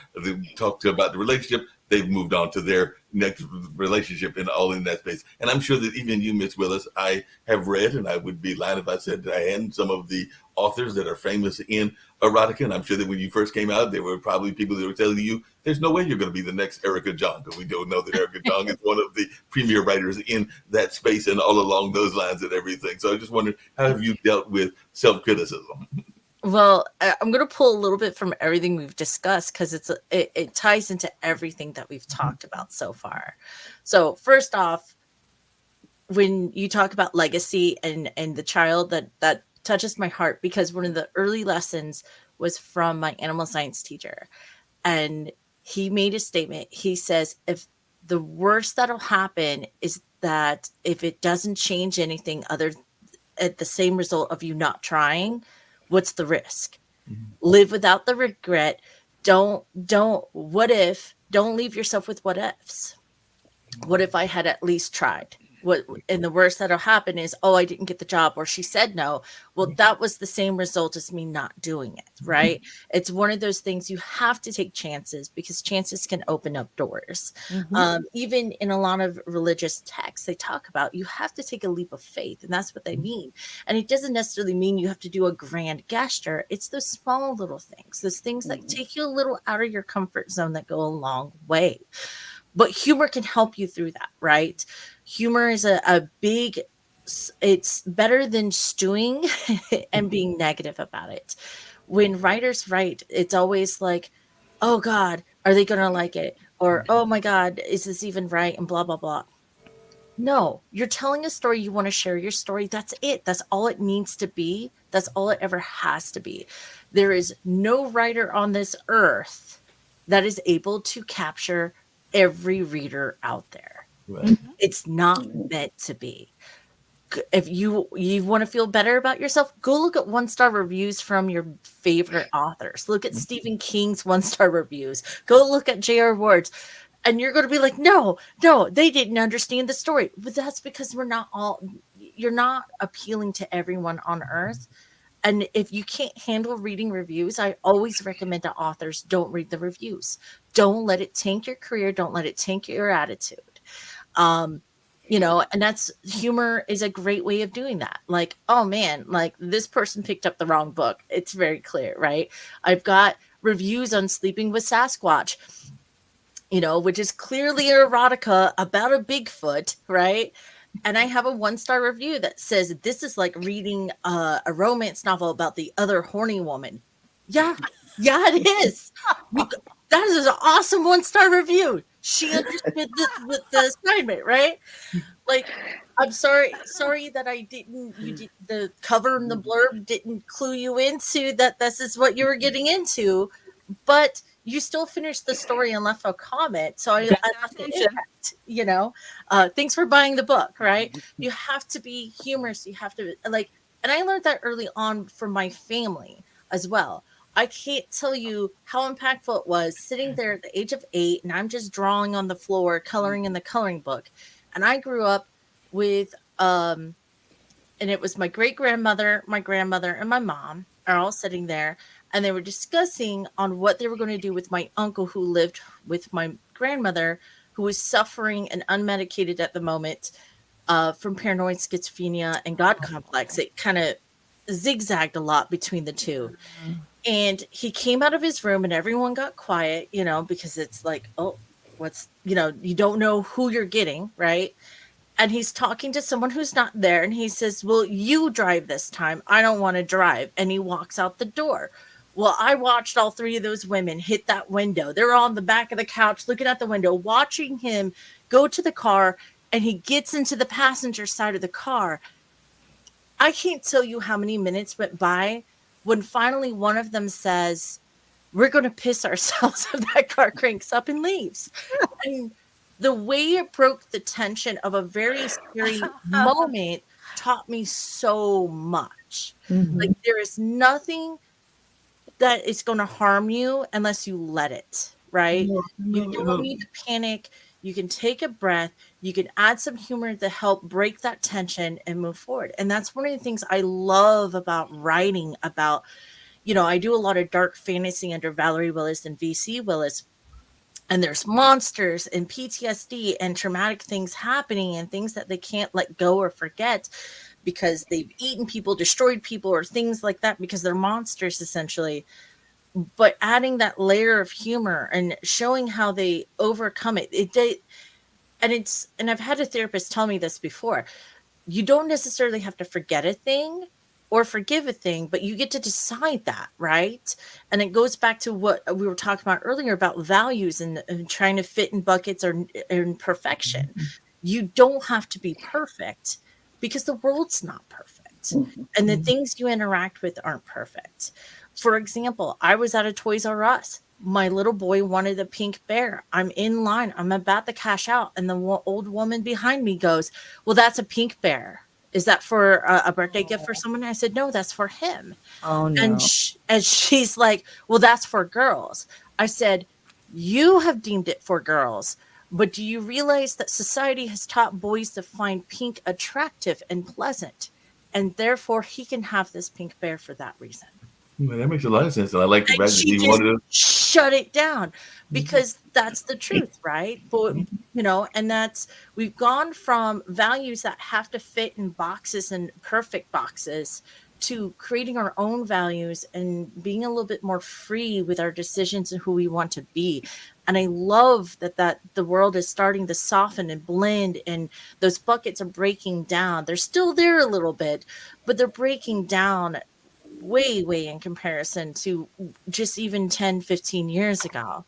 talk to about the relationship, they've moved on to their next relationship and all in that space. And I'm sure that even you, Miss Willis, I have read, and I would be lying if I said that I hadn't, some of the authors that are famous in erotica. And I'm sure that when you first came out, there were probably people that were telling you, there's no way you're going to be the next Erica Jong, because we don't know that Erica Jong is one of the premier writers in that space and all along those lines and everything. So I just wondered, how have you dealt with self-criticism? Well, I'm going to pull a little bit from everything we've discussed because it ties into everything that we've talked about so far. So first off, when you talk about legacy and the child, that touches my heart, because one of the early lessons was from my animal science teacher. And he made a statement. He says, if the worst that'll happen is that if it doesn't change anything other at the same result of you not trying, what's the risk? Mm-hmm. Live without the regret. Don't leave yourself with what ifs. What if I had at least tried? And the worst that'll happen is, oh, I didn't get the job, or she said no. Well, that was the same result as me not doing it, right? Mm-hmm. It's one of those things you have to take chances, because chances can open up doors. Mm-hmm. Even in a lot of religious texts, they talk about you have to take a leap of faith, and that's what they mean. And it doesn't necessarily mean you have to do a grand gesture. It's those small little things, those things that take you a little out of your comfort zone that go a long way. But humor can help you through that, right? Humor is a big, it's better than stewing and being negative about it. When writers write, it's always like, oh God, are they going to like it? Or, oh my God, is this even right? And blah, blah, blah. No, you're telling a story. You want to share your story. That's it. That's all it needs to be. That's all it ever has to be. There is no writer on this earth that is able to capture every reader out there. Right. It's not meant to be. If you want to feel better about yourself, go look at 1-star reviews from your favorite authors. Look at Stephen King's 1-star reviews. Go look at J.R. Ward's, and you're going to be like, no, they didn't understand the story. But that's because you're not appealing to everyone on earth. And if you can't handle reading reviews, I always recommend to authors, don't read the reviews. Don't let it tank your career. Don't let it tank your attitude. Um, and that's humor is a great way of doing that. Like, oh man, like this person picked up the wrong book. It's very clear, right? I've got reviews on Sleeping with Sasquatch, which is clearly erotica about a Bigfoot, right? And I have a 1-star review that says this is like reading a romance novel about the other horny woman. Yeah, it is. That is an awesome 1-star review. She understood the assignment, right? Like, I'm sorry that the cover and the blurb didn't clue you into that this is what you were getting into, but you still finished the story and left a comment. So I left the impact, thanks for buying the book, right? You have to be humorous. You have to and I learned that early on from my family as well. I can't tell you how impactful it was sitting there at the age of 8 and I'm just drawing on the floor, coloring in the coloring book. And I grew up with, and it was my great-grandmother, my grandmother, and my mom are all sitting there, and they were discussing on what they were going to do with my uncle who lived with my grandmother, who was suffering and unmedicated at the moment from paranoid schizophrenia and God complex. It kind of zigzagged a lot between the two. And he came out of his room and everyone got quiet, because it's like, oh, what's, you don't know who you're getting, right? And he's talking to someone who's not there. And he says, well, you drive this time. I don't want to drive. And he walks out the door. Well, I watched all 3 of those women hit that window. They're on the back of the couch looking at the window, watching him go to the car. And he gets into the passenger side of the car. I can't tell you how many minutes went by when finally one of them says, we're going to piss ourselves if that car cranks up and leaves. And the way it broke the tension of a very scary moment taught me so much. Mm-hmm. Like, there is nothing that is going to harm you unless you let it, right? You don't need to panic. You can take a breath. You can add some humor to help break that tension and move forward. And that's one of the things I love about writing about, I do a lot of dark fantasy under Valerie Willis and VC Willis. And there's monsters and PTSD and traumatic things happening and things that they can't let go or forget because they've eaten people, destroyed people, or things like that because they're monsters essentially. But adding that layer of humor and showing how they overcome it, and I've had a therapist tell me this before. You don't necessarily have to forget a thing or forgive a thing, but you get to decide that, right? And it goes back to what we were talking about earlier about values and trying to fit in buckets or in perfection. You don't have to be perfect because the world's not perfect. And the things you interact with aren't perfect. For example, I was at a Toys R Us. My little boy wanted a pink bear. I'm in line. I'm about to cash out. And the old woman behind me goes, well, that's a pink bear. Is that for a birthday gift for someone? I said, no, that's for him. Oh, no. And she's like, well, that's for girls. I said, you have deemed it for girls. But do you realize that society has taught boys to find pink attractive and pleasant? And therefore, he can have this pink bear for that reason. Man, that makes a lot of sense. And I like the And fact that she you just wanted to. shut it down because that's the truth, right? But, and we've gone from values that have to fit in boxes and perfect boxes to creating our own values and being a little bit more free with our decisions and who we want to be. And I love that the world is starting to soften and blend and those buckets are breaking down. They're still there a little bit, but they're breaking down way in comparison to just even 10, 15 years ago.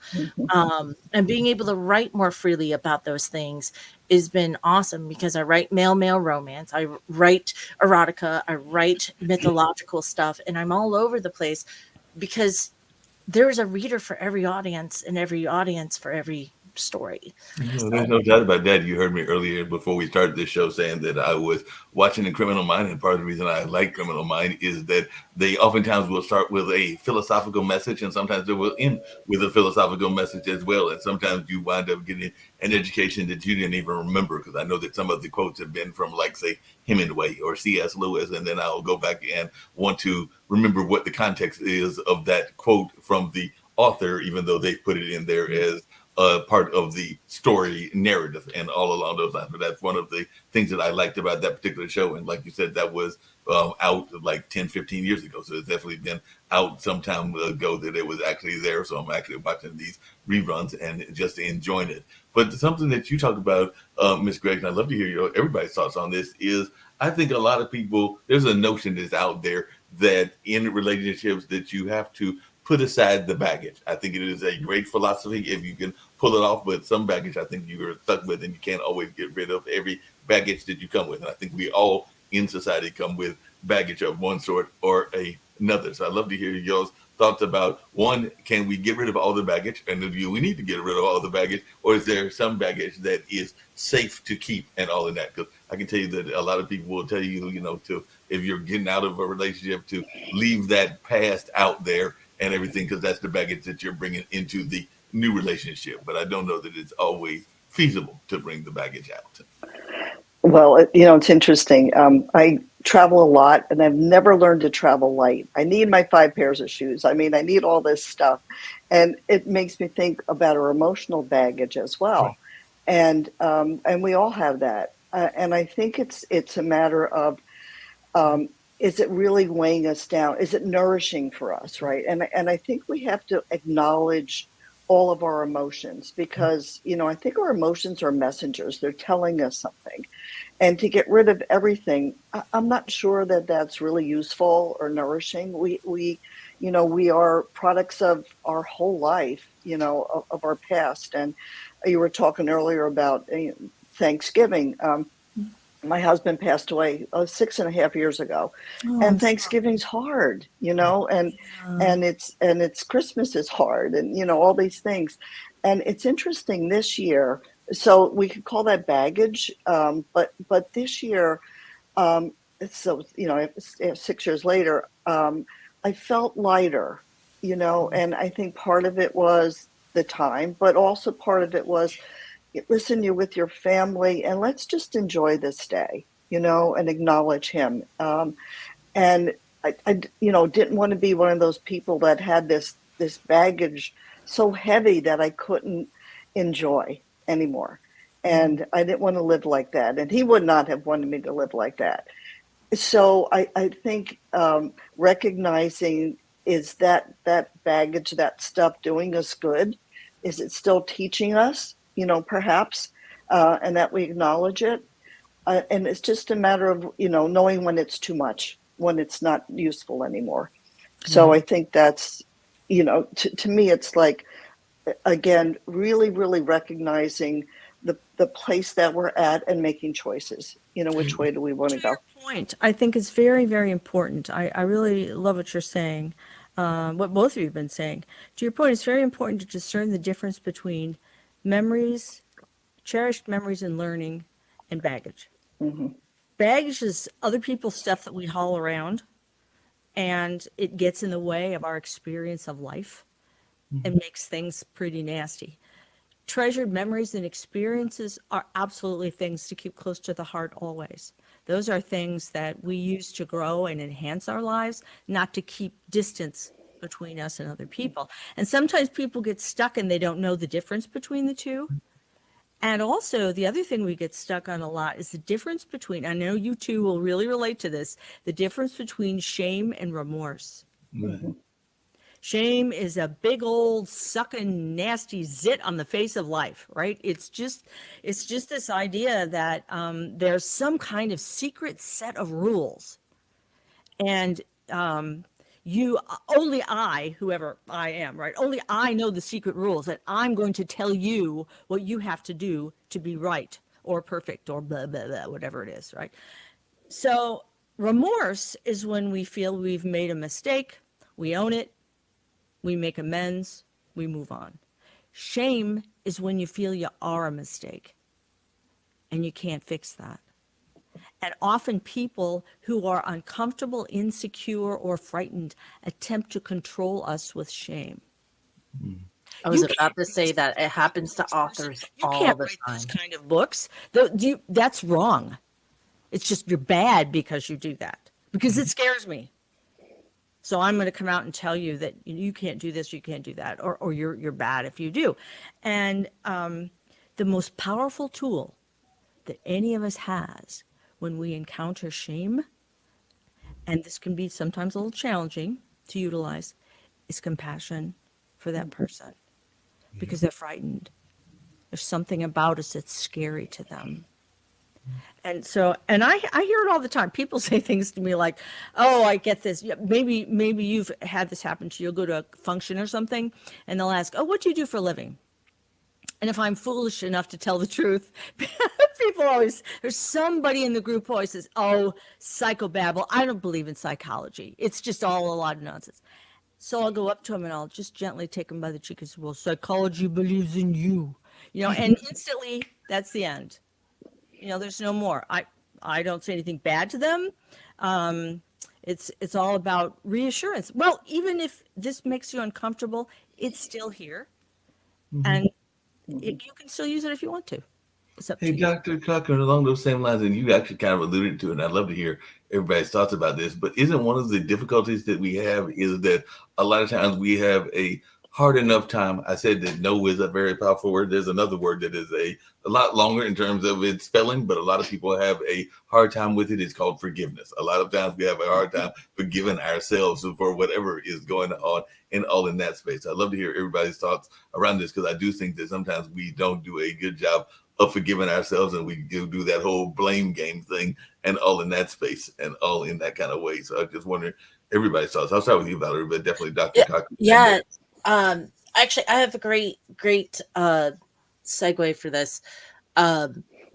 And being able to write more freely about those things has been awesome because I write male romance, I write erotica, I write mythological stuff, and I'm all over the place because there's a reader for every audience and every audience for every story. No, there's no doubt about that. You heard me earlier before we started this show saying that I was watching the Criminal Mind, and part of the reason I like Criminal Mind is that they oftentimes will start with a philosophical message, and sometimes they will end with a philosophical message as well. And sometimes you wind up getting an education that you didn't even remember, because I know that some of the quotes have been from, like, say, Hemingway or C.S. Lewis, and then I'll go back and want to remember what the context is of that quote from the author, even though they put it in there as part of the story narrative and all along those lines. But that's one of the things that I liked about that particular show. And like you said, that was out like 10, 15 years ago. So it's definitely been out some time ago that it was actually there. So I'm actually watching these reruns and just enjoying it. But something that you talked about, Ms. Gregg, and I'd love to hear everybody's thoughts on this, is I think a lot of people, there's a notion that's out there that in relationships that you have to put aside the baggage. I think it is a great philosophy if you can pull it off, but some baggage I think you're stuck with, and you can't always get rid of every baggage that you come with. And I think we all in society come with baggage of one sort or another. So I'd love to hear your thoughts about, one, can we get rid of all the baggage? And do we need to get rid of all the baggage? Or is there some baggage that is safe to keep and all of that? Because I can tell you that a lot of people will tell you, to, if you're getting out of a relationship, to leave that past out there and everything, because that's the baggage that you're bringing into the new relationship. But I don't know that it's always feasible to bring the baggage out. Well, it's interesting. I travel a lot, and I've never learned to travel light. I need my 5 pairs of shoes. I mean, I need all this stuff. And it makes me think about our emotional baggage as well. Right. And we all have that. And I think it's a matter of, is it really weighing us down? Is it nourishing for us, right? And I think we have to acknowledge all of our emotions, because, I think our emotions are messengers. They're telling us something. And to get rid of everything, I'm not sure that that's really useful or nourishing. We are products of our whole life, of our past. And you were talking earlier about Thanksgiving. My husband passed away 6.5 years ago, and Thanksgiving's hard, and it's Christmas is hard, and all these things. And it's interesting this year. So we could call that baggage, but this year, so 6 years later, I felt lighter, and I think part of it was the time, but also part of it was, listen, you're with your family, and let's just enjoy this day, and acknowledge him. And I didn't want to be one of those people that had this baggage so heavy that I couldn't enjoy anymore. And I didn't want to live like that. And he would not have wanted me to live like that. So I think recognizing, is that baggage, that stuff doing us good? Is it still teaching us? Perhaps, and that we acknowledge it. And it's just a matter of, knowing when it's too much, when it's not useful anymore. So I think that's, to me, it's like, again, really, really recognizing the place that we're at and making choices. Which way do we want to go? Point. I think it's very, very important. I really love what you're saying, what both of you have been saying. To your point, it's very important to discern the difference between memories, cherished memories and learning, and baggage. Mm-hmm. Baggage is other people's stuff that we haul around, and it gets in the way of our experience of life and makes things pretty nasty. Treasured memories and experiences are absolutely things to keep close to the heart always. Those are things that we use to grow and enhance our lives, not to keep distance between us and other people. And sometimes people get stuck and they don't know the difference between the two. And also the other thing we get stuck on a lot is the difference between, I know you two will really relate to this, the difference between shame and remorse. Mm-hmm. Shame is a big old sucking nasty zit on the face of life, right? It's just this idea that there's some kind of secret set of rules, and whoever I am, right? Only I know the secret rules, that I'm going to tell you what you have to do to be right or perfect or blah, blah, blah, whatever it is, right? So remorse is when we feel we've made a mistake, we own it, we make amends, we move on. Shame is when you feel you are a mistake and you can't fix that. And often people who are uncomfortable, insecure, or frightened attempt to control us with shame. I was You about can't to say that it happens to authors you all can't the write time. those kind of books. That's wrong. It's just you're bad because you do that. Because it scares me. So I'm going to come out and tell you that you can't do this, you can't do that, or you're bad if you do. And the most powerful tool that any of us has when we encounter shame, and this can be sometimes a little challenging to utilize, is compassion for that person because they're frightened. There's something about us that's scary to them. And so, and I hear it all the time. People say things to me like, "Oh, I get this. Yeah, maybe you've had this happen to you. You'll go to a function or something, and they'll ask, "Oh, what do you do for a living?" And if I'm foolish enough to tell the truth, people always, there's somebody in the group who always says, "Oh, psychobabble. I don't believe in psychology. It's just all a lot of nonsense." So I'll go up to him and I'll just gently take him by the cheek and say, "Well, psychology believes in you, and instantly that's the end. There's no more. I don't say anything bad to them. It's all about reassurance. Well, even if this makes you uncomfortable, it's still here, and you can still use it if you want to. It's up Hey, to you. Dr. Cochran, along those same lines, and you actually kind of alluded to it, and I'd love to hear everybody's thoughts about this, but isn't one of the difficulties that we have is that a lot of times we have a hard enough time. I said that no is a very powerful word. There's another word that is a lot longer in terms of its spelling, but a lot of people have a hard time with it. It's called forgiveness. A lot of times we have a hard time forgiving ourselves for whatever is going on and all in that space. I'd love to hear everybody's thoughts around this because I do think that sometimes we don't do a good job of forgiving ourselves, and we do that whole blame game thing and all in that space and all in that kind of way. So I just wonder everybody's thoughts. I'll start with you, Valerie, but definitely Dr. Cochran. Yeah. Actually, I have a great segue for this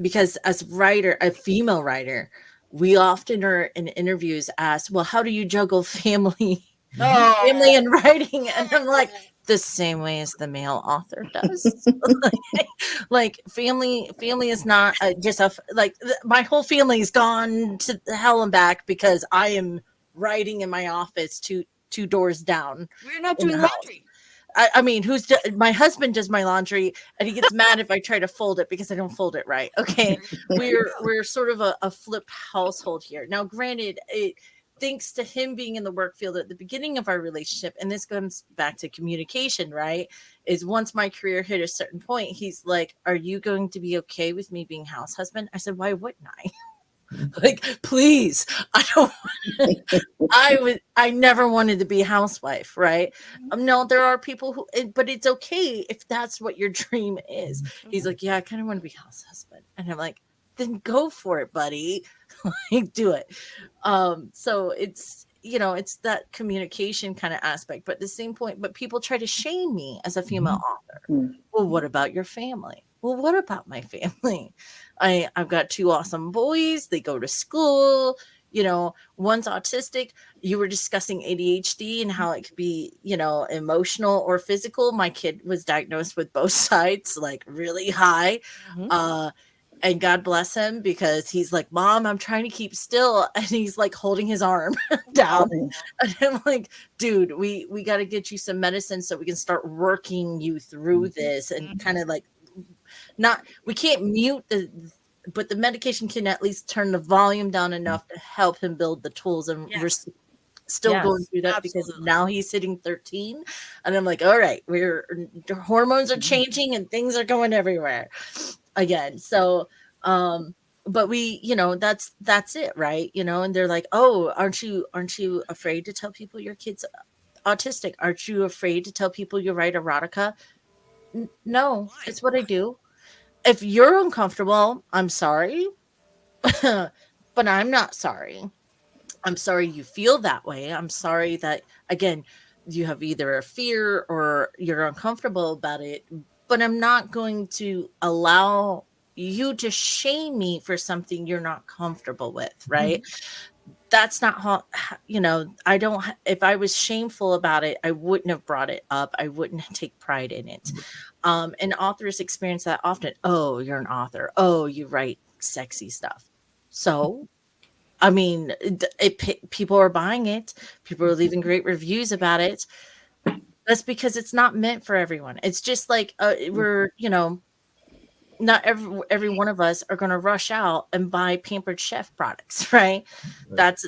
because as a female writer, we often are in interviews asked, "Well, how do you juggle family and writing?" And I'm like, the same way as the male author does. Like family is not just my whole family's gone to hell and back because I am writing in my office two doors down. We're not in the doing house. laundry. I mean, my husband does my laundry, and he gets mad if I try to fold it because I don't fold it right. Okay, we're sort of a flipped household here. Now, granted, thanks to him being in the work field at the beginning of our relationship, and this comes back to communication, right? Is once my career hit a certain point, he's like, "Are you going to be okay with me being house husband?" I said, "Why wouldn't I?" Like, please, I don't. I never wanted to be a housewife, right? No, there are people who, but it's okay if that's what your dream is. He's like, "Yeah, I kind of want to be house husband," and I'm like, "Then go for it, buddy. Like, do it." So it's that communication kind of aspect, but at the same point, but people try to shame me as a female author. Well, what about your family? Well, what about my family? I've got two awesome boys. They go to school. One's autistic. You were discussing ADHD and how it could be, emotional or physical. My kid was diagnosed with both sides, like really high. And God bless him because he's like, "Mom, I'm trying to keep still." And he's like holding his arm down. And I'm like, "Dude, we got to get you some medicine so we can start working you through this." And kind of like, we can't mute but the medication can at least turn the volume down enough to help him build the tools. And we're still going through that because now he's hitting 13. And I'm like, all right, the hormones are changing and things are going everywhere again. So, but we, that's it, right? And they're like, "Oh, aren't you afraid to tell people your kid's autistic? Aren't you afraid to tell people you write erotica?" No, it's what I do. If you're uncomfortable, I'm sorry, but I'm not sorry. I'm sorry you feel that way. I'm sorry that, again, you have either a fear or you're uncomfortable about it, but I'm not going to allow you to shame me for something you're not comfortable with, right? that's not how, I don't, if I was shameful about it, I wouldn't have brought it up. I wouldn't take pride in it. And authors experience that often. Oh, you're an author. Oh, you write sexy stuff. So, I mean, people are buying it. People are leaving great reviews about it. That's because it's not meant for everyone. It's just like we're, not every one of us are going to rush out and buy Pampered Chef products, right? That's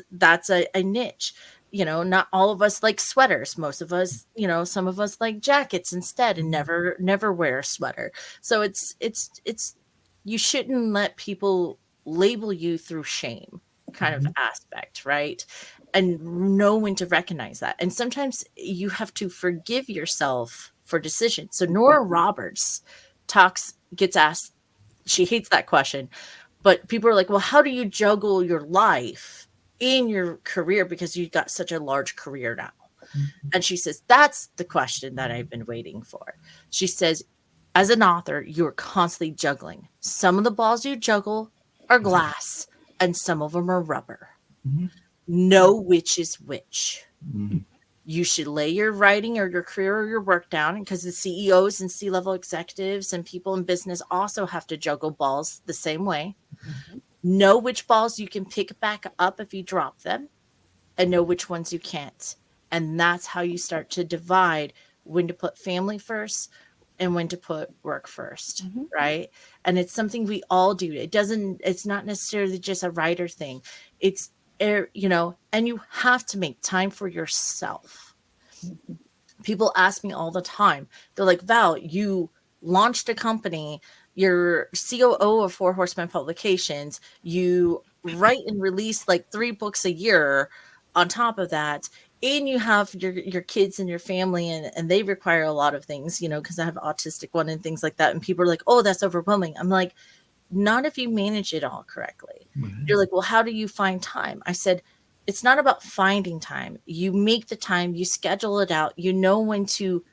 a niche. Not all of us like sweaters. Most of us, some of us like jackets instead, and never wear a sweater. So it's you shouldn't let people label you through shame kind of aspect, right? And know when to recognize that. And sometimes you have to forgive yourself for decisions. So Nora Roberts gets asked, she hates that question, but people are like, well, how do you juggle your life in your career, because you've got such a large career now? And she says, that's the question that I've been waiting for. She says, as an author, you're constantly juggling. Some of the balls you juggle are glass and some of them are rubber. Know which is which. You should lay your writing or your career or your work down, because the CEOs and C-level executives and people in business also have to juggle balls the same way. Know which balls you can pick back up if you drop them, and know which ones you can't. And that's how you start to divide when to put family first and when to put work first, right? And it's something we all do. It's not necessarily just a writer thing. It's, and you have to make time for yourself. People ask me all the time. They're like, Val, you launched a company, you're COO of 4 Horsemen Publications, you write and release like 3 books a year on top of that, and you have your kids and your family, and they require a lot of things, because I have an autistic one and things like that. And people are like, oh, that's overwhelming. I'm like, not if you manage it all correctly. You're like, well, how do you find time? I said, it's not about finding time. You make the time, you schedule it out, you know when to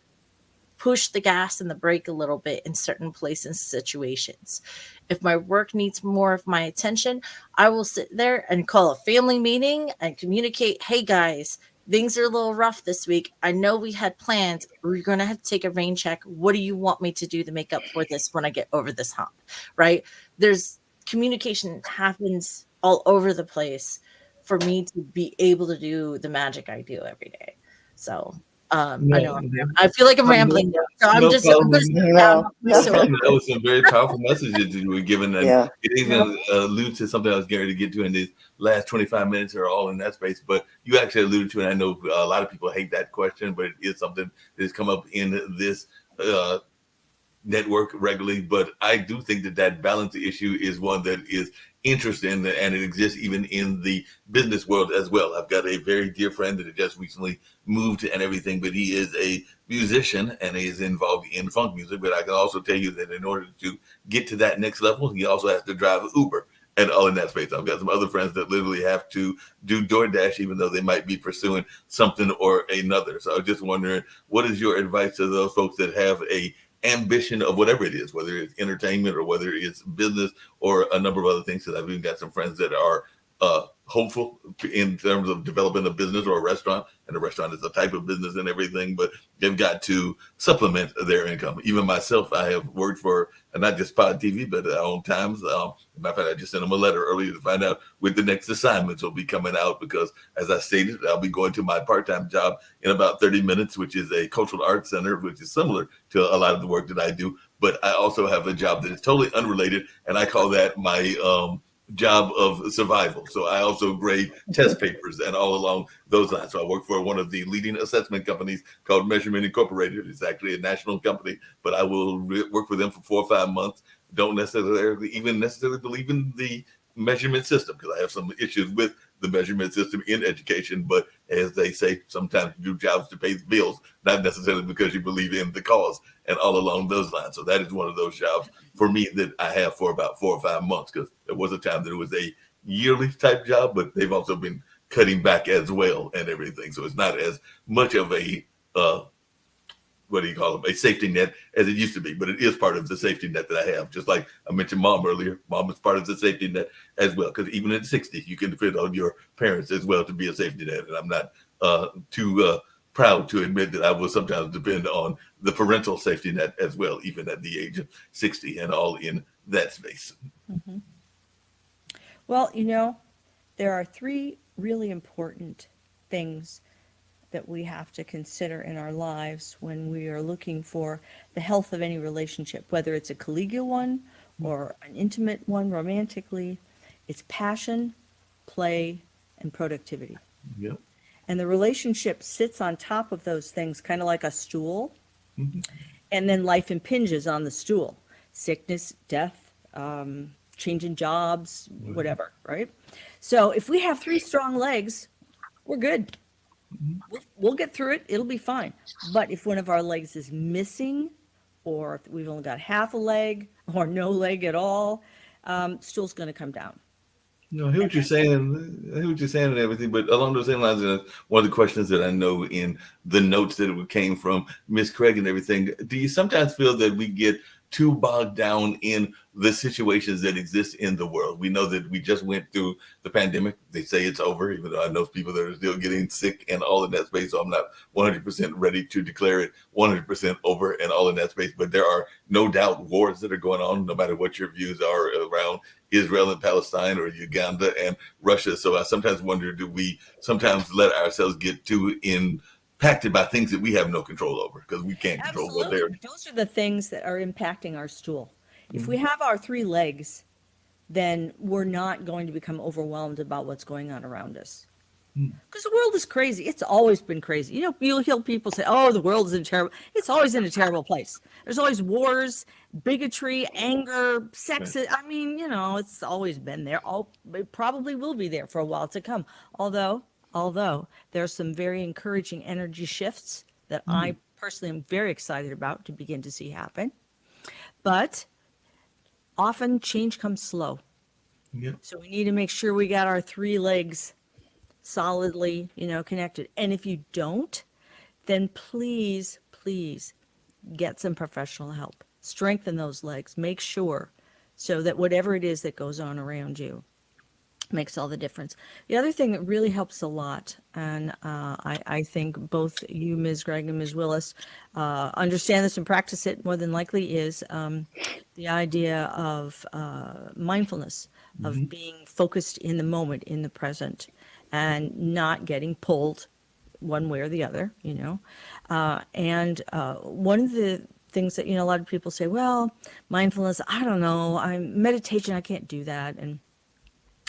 push the gas and the brake a little bit in certain places and situations. If my work needs more of my attention, I will sit there and call a family meeting and communicate, hey guys, things are a little rough this week. I know we had plans. We're going to have to take a rain check. What do you want me to do to make up for this when I get over this hump? Right? There's communication happens all over the place for me to be able to do the magic I do every day. So I know I feel like I'm rambling now. So I'm just that No. was some very powerful messages you were given, and it even alludes to something I was getting to get to in these last 25 minutes are all in that space. But you actually alluded to, and I know a lot of people hate that question, but it is something that has come up in this network regularly. But I do think that balance issue is one that is interesting, and it exists even in the business world as well. I've got a very dear friend that just recently moved and everything, but he is a musician and he is involved in funk music. But I can also tell you that in order to get to that next level, he also has to drive Uber and all in that space. I've got some other friends that literally have to do DoorDash, even though they might be pursuing something or another. So I was just wondering, what is your advice to those folks that have a ambition of whatever it is, whether it's entertainment or whether it's business or a number of other things? Because I've even got some friends that are hopeful in terms of developing a business or a restaurant, and a restaurant is a type of business and everything, but they've got to supplement their income. Even myself, I have worked for not just Pod TV, but own Times. Matter of fact, I just sent them a letter earlier to find out when the next assignments will be coming out, because as I stated, I'll be going to my part-time job in about 30 minutes, which is a cultural arts center, which is similar to a lot of the work that I do. But I also have a job that is totally unrelated, and I call that my job of survival. So I also grade test papers and all along those lines. So I work for one of the leading assessment companies called Measurement Incorporated. It's actually a national company, but I will work for them for 4 or 5 months. Don't necessarily believe in the measurement system, because I have some issues with the measurement system in education. But as they say, sometimes you do jobs to pay the bills, not necessarily because you believe in the cause, and all along those lines. So that is one of those jobs for me that I have for about 4 or 5 months, because there was a time that it was a yearly type job, but they've also been cutting back as well and everything. So it's not as much of a what do you call them, a safety net as it used to be, but it is part of the safety net that I have. Just like I mentioned mom earlier, mom is part of the safety net as well, because even at 60, you can depend on your parents as well to be a safety net. And I'm not too proud to admit that I will sometimes depend on the parental safety net as well, even at the age of 60 and all in that space. Mhm. Well, you know, there are three really important things that we have to consider in our lives when we are looking for the health of any relationship, whether it's a collegial one or an intimate one romantically. It's passion, play, and productivity. Yep. And the relationship sits on top of those things, kind of like a stool. Mhm. And then life impinges on the stool. Sickness, death, changing jobs, whatever, right? So if we have three strong legs, we're good. We'll get through it. It'll be fine. But if one of our legs is missing, or if we've only got half a leg or no leg at all, stool's going to come down. No, I hear what you're saying. I hear what you're saying and everything, but along those same lines, one of the questions that I know in the notes that it came from Miss Craig and everything, do you sometimes feel that we get too bogged down in the situations that exist in the world? We know that we just went through the pandemic. They say it's over, even though I know people that are still getting sick and all in that space. So I'm not 100% ready to declare it 100% over and all in that space. But there are no doubt wars that are going on, no matter what your views are around Israel and Palestine or Uganda and Russia. So I sometimes wonder, do we sometimes let ourselves get too impacted by things that we have no control over, because we can't control what they're. Absolutely. Those are the things that are impacting our stool. If we have our three legs, then we're not going to become overwhelmed about what's going on around us. Because the world is crazy. It's always been crazy. You know, you'll hear people say, oh, the world is in terrible. It's always in a terrible place. There's always wars, bigotry, anger, sexism. I mean, you know, it's always been there. It probably will be there for a while to come. Although there's some very encouraging energy shifts that I personally am very excited about to begin to see happen. But often change comes slow. Yeah. So we need to make sure we got our three legs solidly, connected. And if you don't, then please get some professional help. Strengthen those legs. Make sure so that whatever it is that goes on around you makes all the difference. The other thing that really helps a lot, and I think both you, Ms. Gregg, and Ms. Willis, understand this and practice it more than likely, is the idea of mindfulness, of being focused in the moment, in the present, and not getting pulled one way or the other, and one of the things that, a lot of people say, well, mindfulness, I don't know, meditation, I can't do that. And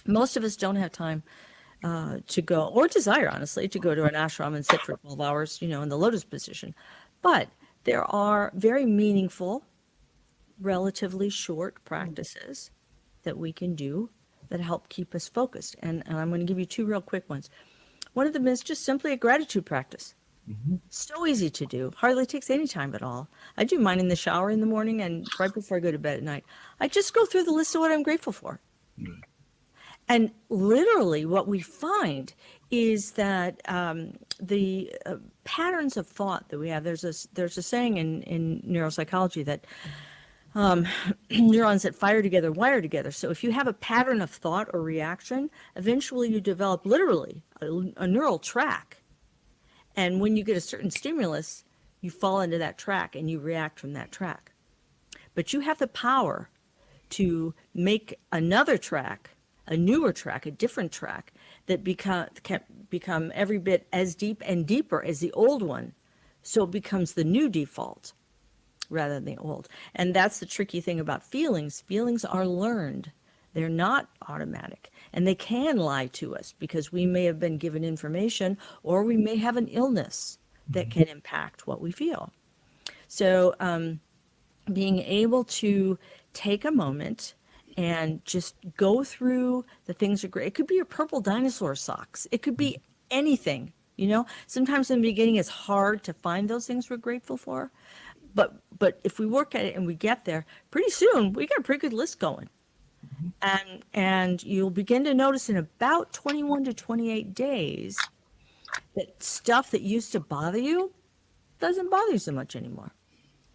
most of us don't have time to go, or desire, honestly, to go to an ashram and sit for 12 hours, in the lotus position. But there are very meaningful, relatively short practices that we can do that help keep us focused. And I'm going to give you two real quick ones. One of them is just simply a gratitude practice. So easy to do. Hardly takes any time at all. I do mine in the shower in the morning and right before I go to bed at night. I just go through the list of what I'm grateful for. And literally what we find is that the patterns of thought that we have, there's a saying in neuropsychology that neurons that fire together wire together. So if you have a pattern of thought or reaction, eventually you develop literally a neural track. And when you get a certain stimulus, you fall into that track and you react from that track. But you have the power to make another track, a newer track, a different track that can become every bit as deep and deeper as the old one. So it becomes the new default rather than the old. And that's the tricky thing about feelings. Feelings are learned. They're not automatic. And they can lie to us because we may have been given information or we may have an illness that can impact what we feel. So being able to take a moment and just go through the things that are great. It could be your purple dinosaur socks. It could be anything, Sometimes in the beginning it's hard to find those things we're grateful for. But if we work at it and we get there, pretty soon we got a pretty good list going. And you'll begin to notice in about 21 to 28 days that stuff that used to bother you doesn't bother you so much anymore.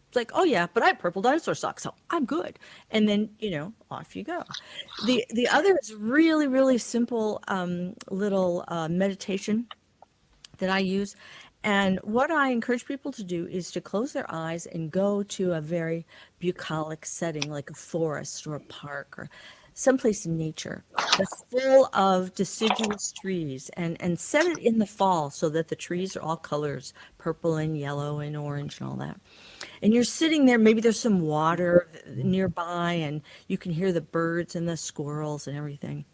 It's like, oh yeah, but I have purple dinosaur socks, so I'm good. And then, off you go. The other is really, really simple little meditation that I use. And what I encourage people to do is to close their eyes and go to a very bucolic setting, like a forest or a park or someplace in nature that's full of deciduous trees, and set it in the fall so that the trees are all colors, purple and yellow and orange and all that. And you're sitting there, maybe there's some water nearby, and you can hear the birds and the squirrels and everything.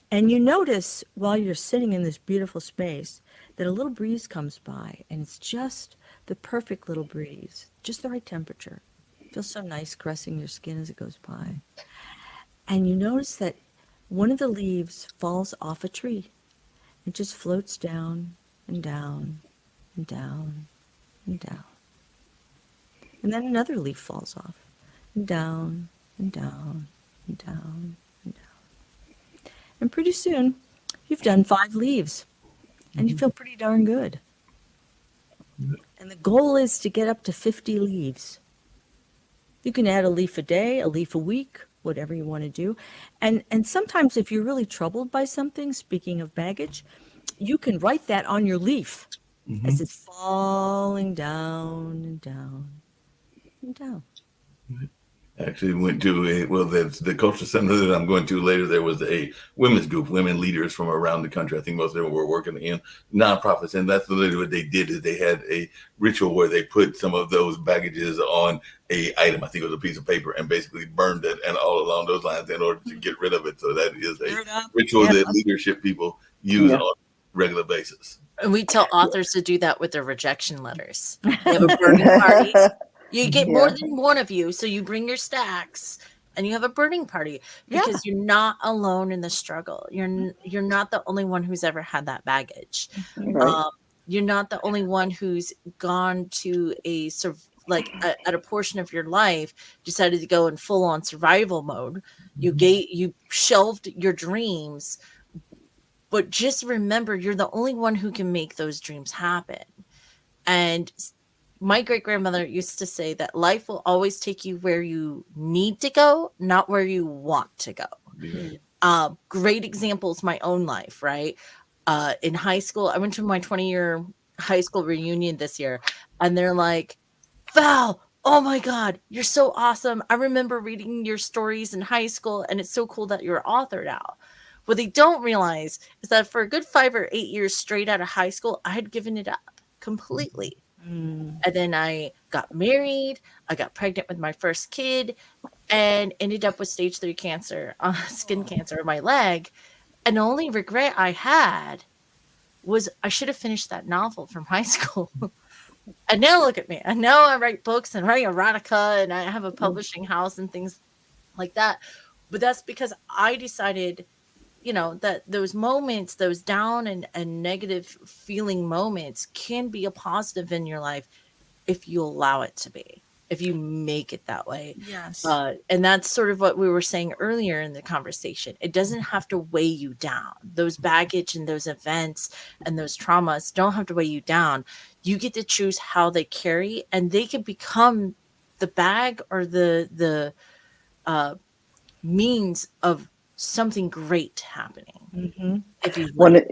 And you notice while you're sitting in this beautiful space that a little breeze comes by, and it's just the perfect little breeze, just the right temperature. It feels so nice caressing your skin as it goes by. And you notice that one of the leaves falls off a tree. It just floats down and down and down and down. And then another leaf falls off, and down and down and down and down. And pretty soon, you've done 5 leaves, and you feel pretty darn good. And the goal is to get up to 50 leaves. You can add a leaf a day, a leaf a week, whatever you want to do. And sometimes if you're really troubled by something, speaking of baggage, you can write that on your leaf as it's falling down and down and down. I actually went to that's the culture center that I'm going to later. There was a women's group, women leaders from around the country. I think most of them were working in nonprofits, and that's literally what they did. Is they had a ritual where they put some of those baggages on a item. I think it was a piece of paper, and basically burned it, and all along those lines in order to get rid of it. So that is a ritual that leadership people use on a regular basis. And we tell authors to do that with their rejection letters. They have a burning party. You get more than one of you, so you bring your stacks and you have a burning party because you're not alone in the struggle. You're not the only one who's ever had that baggage. Right. You're not the only one who's gone to at a portion of your life decided to go in full on survival mode. You shelved your dreams, but just remember you're the only one who can make those dreams happen. And my great-grandmother used to say that life will always take you where you need to go, not where you want to go. Yeah. Great examples, my own life, right? In high school, I went to my 20-year high school reunion this year, and they're like, Val, oh my God, you're so awesome. I remember reading your stories in high school, and it's so cool that you're an author now. What they don't realize is that for a good 5 or 8 years straight out of high school, I had given it up completely. And then I got married, I got pregnant with my first kid, and ended up with stage 3 cancer, skin cancer on my leg. And the only regret I had was I should have finished that novel from high school. And now look at me. And now I write books and write erotica, and I have a publishing house and things like that. But that's because I decided, that those moments, those down and negative feeling moments can be a positive in your life if you allow it to be, if you make it that way. Yes. And that's sort of what we were saying earlier in the conversation. It doesn't have to weigh you down. Those baggage and those events and those traumas don't have to weigh you down. You get to choose how they carry, and they can become the bag or the means of something great happening. If you one of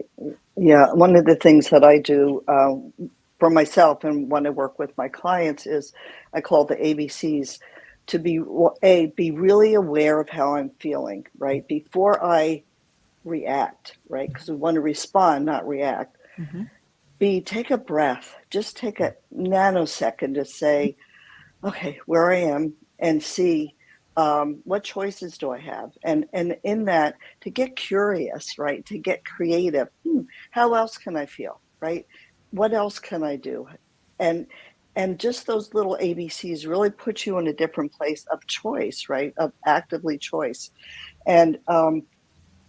the things that I do for myself and when I work with my clients is I call the ABCs to be really aware of how I'm feeling, right? Before I react, right? Because we want to respond, not react. B, take a breath. Just take a nanosecond to say, okay, where I am, and C, what choices do I have? And in that, to get curious, right? To get creative. How else can I feel, right? What else can I do? And just those little ABCs really put you in a different place of choice, right? Of actively choice. And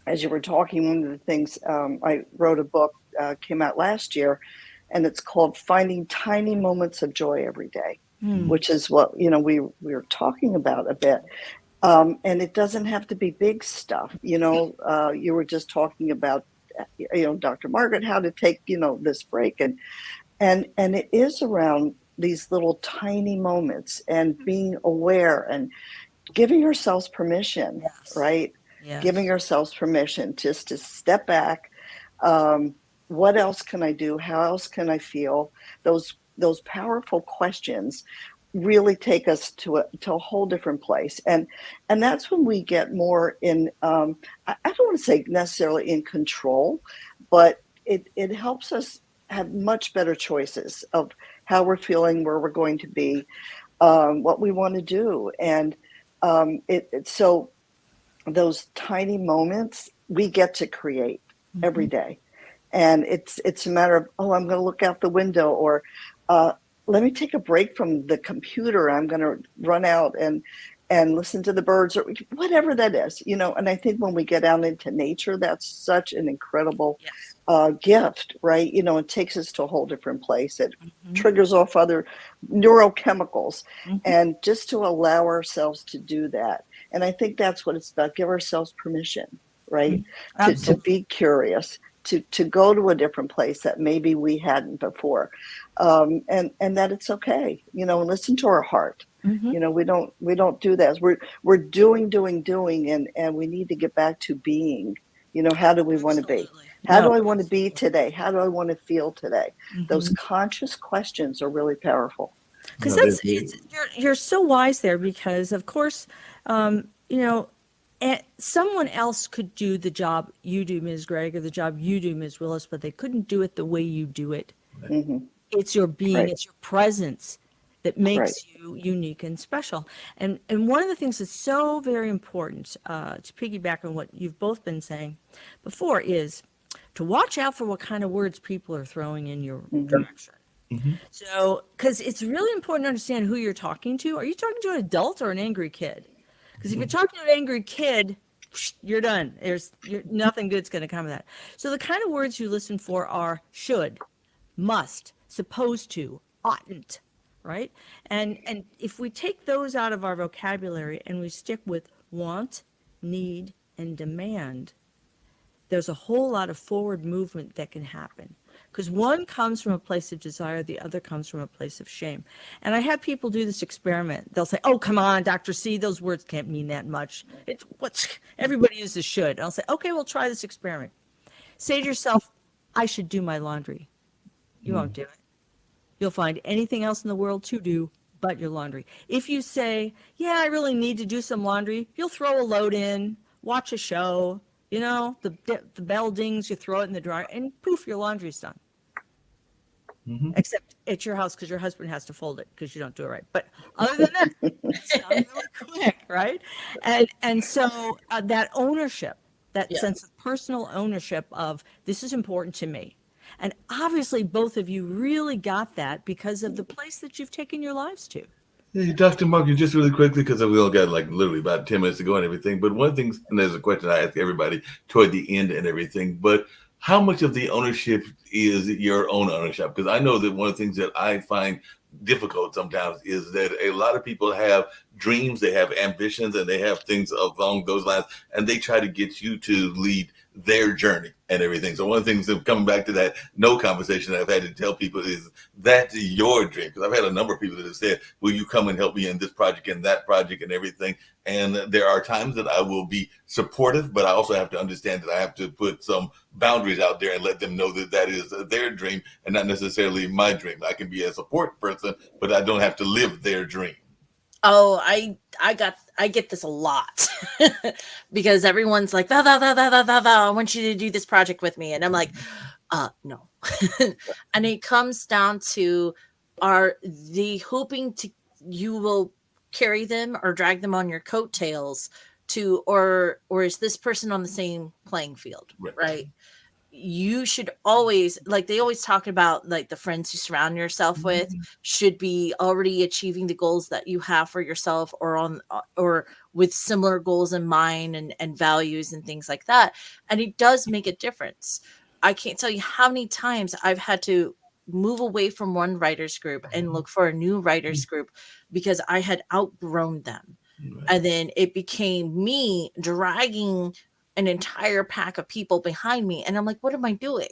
as you were talking, one of the things, I wrote a book, came out last year, and it's called Finding Tiny Moments of Joy Every Day. Which is what we were talking about a bit, and it doesn't have to be big stuff. You were just talking about, Dr. Margaret, how to take this break, and it is around these little tiny moments and being aware and giving ourselves permission, Yes. right? Yes. Giving ourselves permission just to step back. What else can I do? How else can I feel? Those powerful questions really take us to a whole different place, and that's when we get more in. I don't want to say necessarily in control, but it helps us have much better choices of how we're feeling, where we're going to be, what we want to do, and so those tiny moments we get to create every day. And it's a matter of, oh, I'm going to look out the window, or let me take a break from the computer. I'm going to run out and listen to the birds, or whatever that is, And I think when we get out into nature, that's such an incredible gift, right? It takes us to a whole different place. It triggers off other neurochemicals, and just to allow ourselves to do that. And I think that's what it's about. Give ourselves permission, right? To be curious, to go to a different place that maybe we hadn't before, and that it's okay, and listen to our heart. We don't do that. We're doing, and we need to get back to being. How do we want to be? How do I want to be today? How do I want to feel today? Those conscious questions are really powerful. Because you're so wise there, because of course, someone else could do the job you do, Ms. Gregg, or the job you do, Ms. Willis, but they couldn't do it the way you do it. It's your being, it's your presence that makes you unique and special. And one of the things that's so very important, to piggyback on what you've both been saying before, is to watch out for what kind of words people are throwing in your direction. So, because it's really important to understand who you're talking to. Are you talking to an adult or an angry kid? Because if you're talking to an angry kid, you're done. Nothing good's going to come of that. So the kind of words you listen for are should, must, supposed to, oughtn't, right? And if we take those out of our vocabulary and we stick with want, need, and demand, there's a whole lot of forward movement that can happen. Because one comes from a place of desire, the other comes from a place of shame. And I have people do this experiment. They'll say, oh, come on, Dr. C, those words can't mean that much. Everybody uses should. And I'll say, okay, we'll try this experiment. Say to yourself, I should do my laundry. You won't do it. You'll find anything else in the world to do but your laundry. If you say, yeah, I really need to do some laundry, you'll throw a load in, watch a show, the bell dings, you throw it in the dryer, and poof, your laundry's done. Except at your house, because your husband has to fold it because you don't do it right. But other than that, it's done really quick, right? And so that ownership, that sense of personal ownership of this is important to me. And obviously, both of you really got that because of the place that you've taken your lives to. Hey, Dr. Mark, just really quickly, because we all got literally about 10 minutes to go and everything. But one thing, and there's a question I ask everybody toward the end and everything, but how much of the ownership is your own ownership? Because I know that one of the things that I find difficult sometimes is that a lot of people have dreams, they have ambitions, and they have things along those lines, and they try to get you to lead their journey and everything. So one of the things that coming back to that no conversation that I've had to tell people is that's your dream. Because I've had a number of people that have said, will you come and help me in this project and that project and everything? And there are times that I will be supportive, but I also have to understand that I have to put some boundaries out there and let them know that that is their dream and not necessarily my dream. I can be a support person, but I don't have to live their dream. Oh, I get this a lot because everyone's like, I want you to do this project with me. And I'm like, no. And it comes down to the hoping you will carry them or drag them on your coattails or is this person on the same playing field, right? You should always, they always talk about the friends you surround yourself with should be already achieving the goals that you have for yourself or with similar goals in mind and values and things like that. And it does make a difference. I can't tell you how many times I've had to move away from one writers group and look for a new writers group because I had outgrown them. And then it became me dragging an entire pack of people behind me, and I'm like, what am I doing?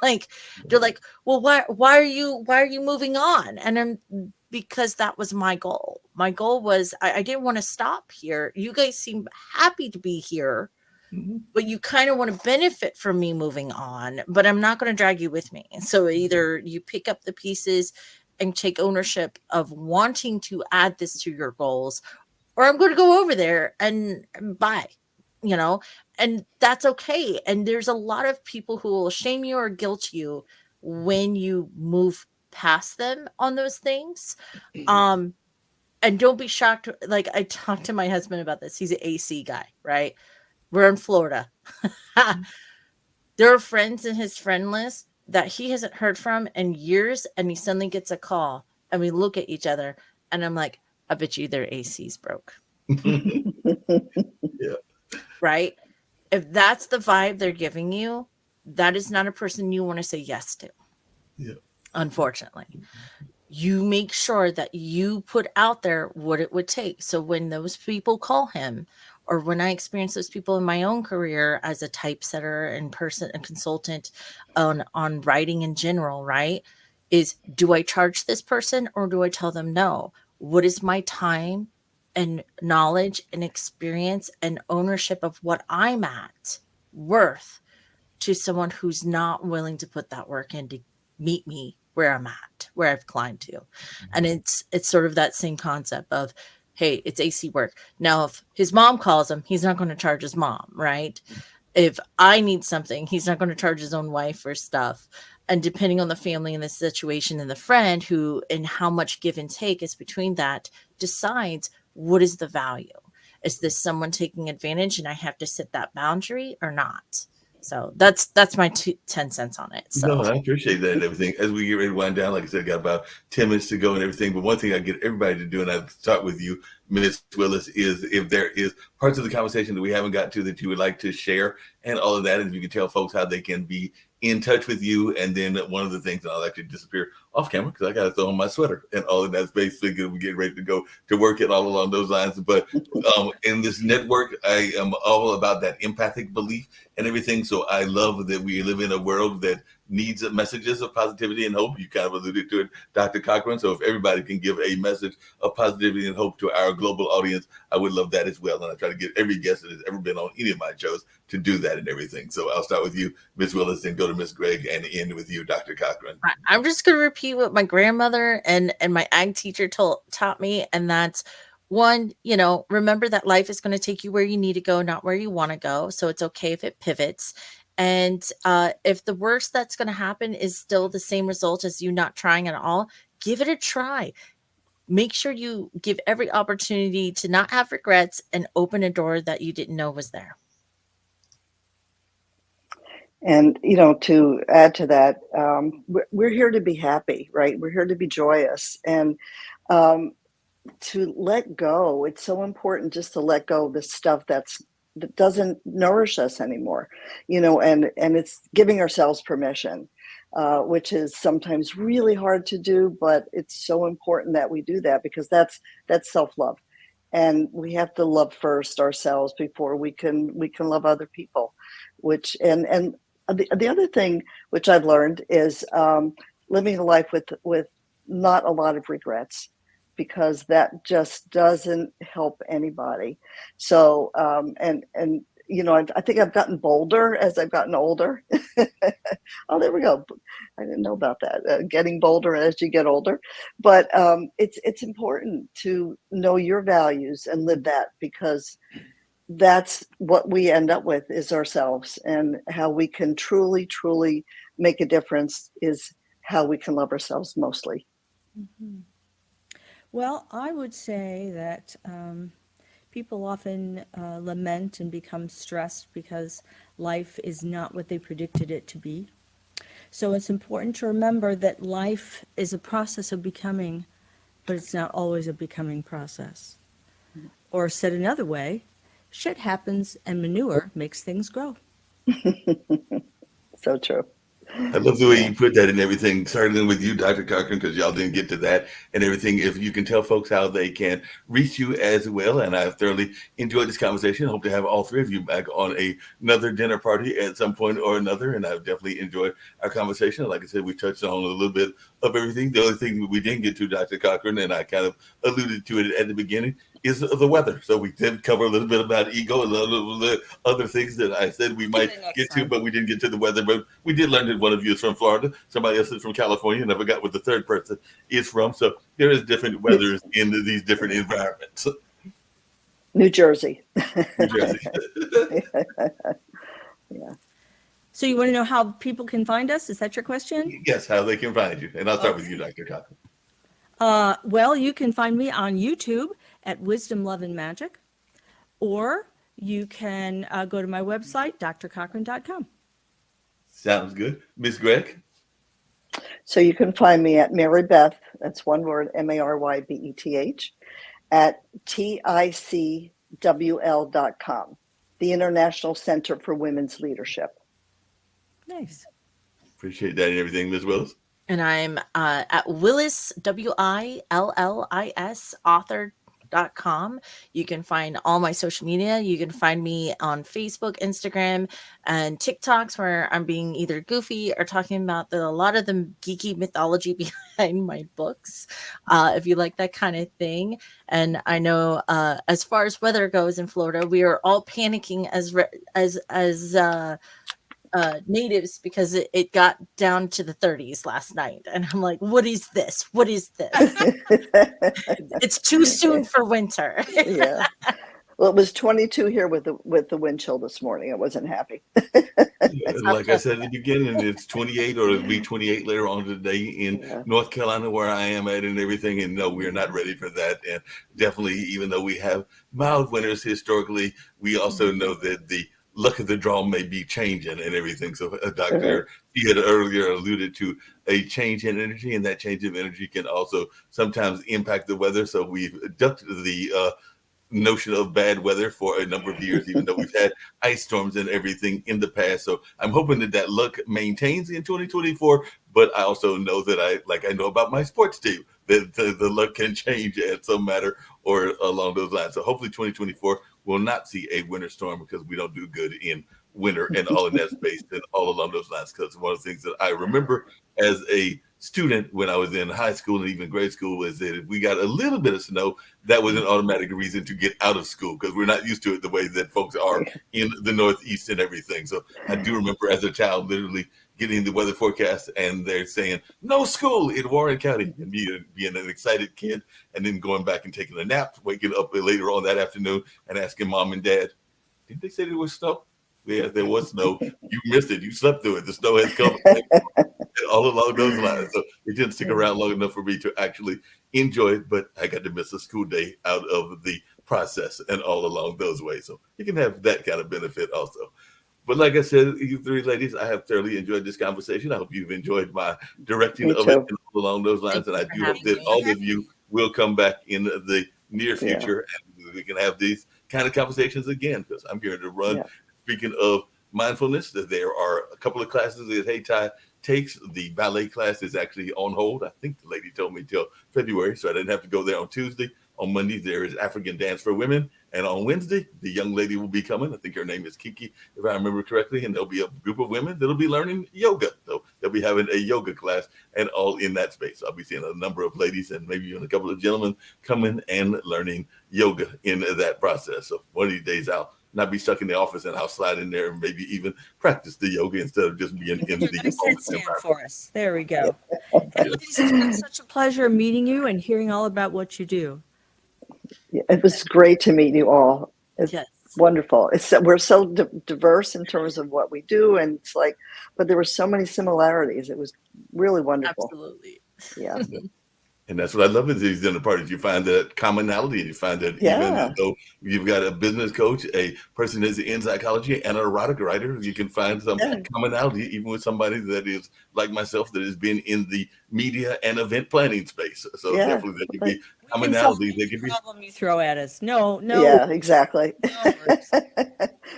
Like, they're like, well, why are you moving on? And I'm, because that was my goal. My goal was, I didn't want to stop here. You guys seem happy to be here, but you kind of want to benefit from me moving on, but I'm not going to drag you with me. So either you pick up the pieces and take ownership of wanting to add this to your goals, or I'm going to go over there and bye, you know, and that's okay. And there's a lot of people who will shame you or guilt you when you move past them on those things. And don't be shocked. Like, I talked to my husband about this. He's an AC guy, right? We're in Florida. There are friends in his friend list that he hasn't heard from in years, and he suddenly gets a call, and we look at each other, and I'm like, I bet you their AC's broke. Yeah. Right? If that's the vibe they're giving you, that is not a person you want to say yes to. Yeah. Unfortunately. You make sure that you put out there what it would take. So when those people call him, or when I experience those people in my own career as a typesetter and person and consultant on writing in general, right? Is, do I charge this person or do I tell them no? What is my time and knowledge and experience and ownership of what I'm at worth to someone who's not willing to put that work in to meet me where I'm at, where I've climbed to? And it's sort of that same concept of, hey, it's AC work. Now, if his mom calls him, he's not going to charge his mom, right? If I need something, he's not going to charge his own wife for stuff. And depending on the family and the situation and the friend who, and how much give and take is between that, decides what is the value. Is this someone taking advantage and I have to set that boundary or not? So that's my 10 cents on it. So No, I appreciate that and everything. As we get ready to wind down, like I said, got about 10 minutes to go and everything. But one thing I get everybody to do, and I start with you, Ms. Willis, is if there is parts of the conversation that we haven't got to that you would like to share and all of that, and if you can tell folks how they can be in touch with you. And then one of the things, and I'll actually disappear off camera because I got to throw on my sweater and all of that's basically we get ready to go to work and all along those lines. But in this network, I am all about that empathic belief and everything. So I love that we live in a world that needs messages of positivity and hope. You kind of alluded to it, Dr. Cochran. So if everybody can give a message of positivity and hope to our global audience, I would love that as well. And I try to get every guest that has ever been on any of my shows to do that and everything. So I'll start with you, Ms. Willis, and go to Ms. Gregg and end with you, Dr. Cochran. I'm just going to repeat what my grandmother and my ag teacher taught me. And that's, one, remember that life is going to take you where you need to go, not where you want to go. So it's okay if it pivots. And if the worst that's going to happen is still the same result as you not trying at all, give it a try. Make sure you give every opportunity to not have regrets and open a door that you didn't know was there. And, to add to that, we're here to be happy, right? We're here to be joyous and to let go. It's so important just to let go of the stuff that doesn't nourish us anymore, and it's giving ourselves permission, which is sometimes really hard to do, but it's so important that we do that because that's self-love. And we have to love first ourselves before we can love other people, which, and the other thing which I've learned is living a life with not a lot of regrets, because that just doesn't help anybody. So, I think I've gotten bolder as I've gotten older. Oh, there we go. I didn't know about that. Getting bolder as you get older. But it's important to know your values and live that, because that's what we end up with is ourselves, and how we can truly, truly make a difference is how we can love ourselves mostly. Mm-hmm. Well, I would say that people often lament and become stressed because life is not what they predicted it to be. So it's important to remember that life is a process of becoming, but it's not always a becoming process. Or said another way, shit happens and manure makes things grow. So true. I love the way you put that and everything, starting with you, Dr. Cochran, because y'all didn't get to that and everything. If you can tell folks how they can reach you as well. And I've thoroughly enjoyed this conversation. Hope to have all three of you back on another dinner party at some point or another. And I've definitely enjoyed our conversation. Like I said, we touched on a little bit of everything. The only thing we didn't get to, Dr. Cochran, and I kind of alluded to it at the beginning, is the weather. So we did cover a little bit about ego, a little bit other things that I said we might get to, but we didn't get to the weather. But we did learn that one of you is from Florida, somebody else is from California, and I forgot what the third person is from. So there is different weathers in these different environments. New Jersey. New Jersey. Yeah. So you want to know how people can find us? Is that your question? Yes, how they can find you. And I'll start with you, Dr. Cochran. Well, you can find me on YouTube at Wisdom, Love, and Magic, or you can go to my website, drcochran.com. Sounds good. Miss Greg? So you can find me at Mary Beth, that's one word, MaryBeth, at TICWL.com, the International Center for Women's Leadership. Nice. Appreciate that and everything, Ms. Willis. And I'm at Willis, WILLIS, author.com. You can find all my social media. You can find me on Facebook, Instagram, and TikToks, where I'm being either goofy or talking about a lot of the geeky mythology behind my books, if you like that kind of thing. And I know as far as weather goes in Florida, we are all panicking as natives, because it got down to the 30s last night, and I'm like, what is this? It's too soon for winter. Yeah. Well, it was 22 here with the wind chill this morning. I wasn't happy. Like I said at the beginning, it's 28, or it'll be 28 later on today in North Carolina, where I am at and everything. And no, we're not ready for that. And definitely, even though we have mild winters historically, we also know that the luck of the draw may be changing and everything. So Dr. He had earlier alluded to a change in energy, and that change of energy can also sometimes impact the weather. So we've ducked the notion of bad weather for a number of years, even though we've had ice storms and everything in the past. So I'm hoping that luck maintains in 2024, but I also know that I know about my sports team, that the luck can change at some matter or along those lines. So hopefully 2024 will not see a winter storm, because we don't do good in winter and all in that space and all along those lines. Because one of the things that I remember as a student when I was in high school and even grade school was that if we got a little bit of snow, that was an automatic reason to get out of school, because we're not used to it the way that folks are in the Northeast and everything. So I do remember as a child literally getting the weather forecast and they're saying no school in Warren County, and being an excited kid, and then going back and taking a nap, waking up later on that afternoon and asking mom and dad, did they say there was snow? Yeah, there was snow. You missed it. You slept through it. The snow has come. All along those lines. So it didn't stick around long enough for me to actually enjoy it, but I got to miss a school day out of the process and all along those ways. So you can have that kind of benefit also. But like I said, you three ladies, I have thoroughly enjoyed this conversation. I hope you've enjoyed my directing of it and all along those lines. And I do hope that all of you will come back in the near future and we can have these kind of conversations again, because I'm here to run. Yeah. Speaking of mindfulness, that there are a couple of classes that Hey Ty takes. The ballet class is actually on hold. I think the lady told me till February, so I didn't have to go there on Tuesday. On Monday, there is African dance for women. And on Wednesday, the young lady will be coming. I think her name is Kiki, if I remember correctly. And there'll be a group of women that'll be learning yoga. So they'll be having a yoga class and all in that space. I'll be seeing a number of ladies and maybe even a couple of gentlemen coming and learning yoga in that process. So one of these days I'll not be stuck in the office, and I'll slide in there and maybe even practice the yoga instead of just being in the office environment. For us. There we go. It's been such a pleasure meeting you and hearing all about what you do. Yeah, it was great to meet you all. It's wonderful. We're so diverse in terms of what we do, and it's like, but there were so many similarities. It was really wonderful. Absolutely. Yeah. And that's what I love is these dinner parties. You find that commonality. You find that even though you've got a business coach, a person that's in psychology, and an erotic writer, you can find some commonality even with somebody that is like myself that has been in the media and event planning space. So definitely there can be commonality. There can be problem you throw at us. No. Yeah, exactly.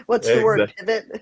What's the word? Pivot.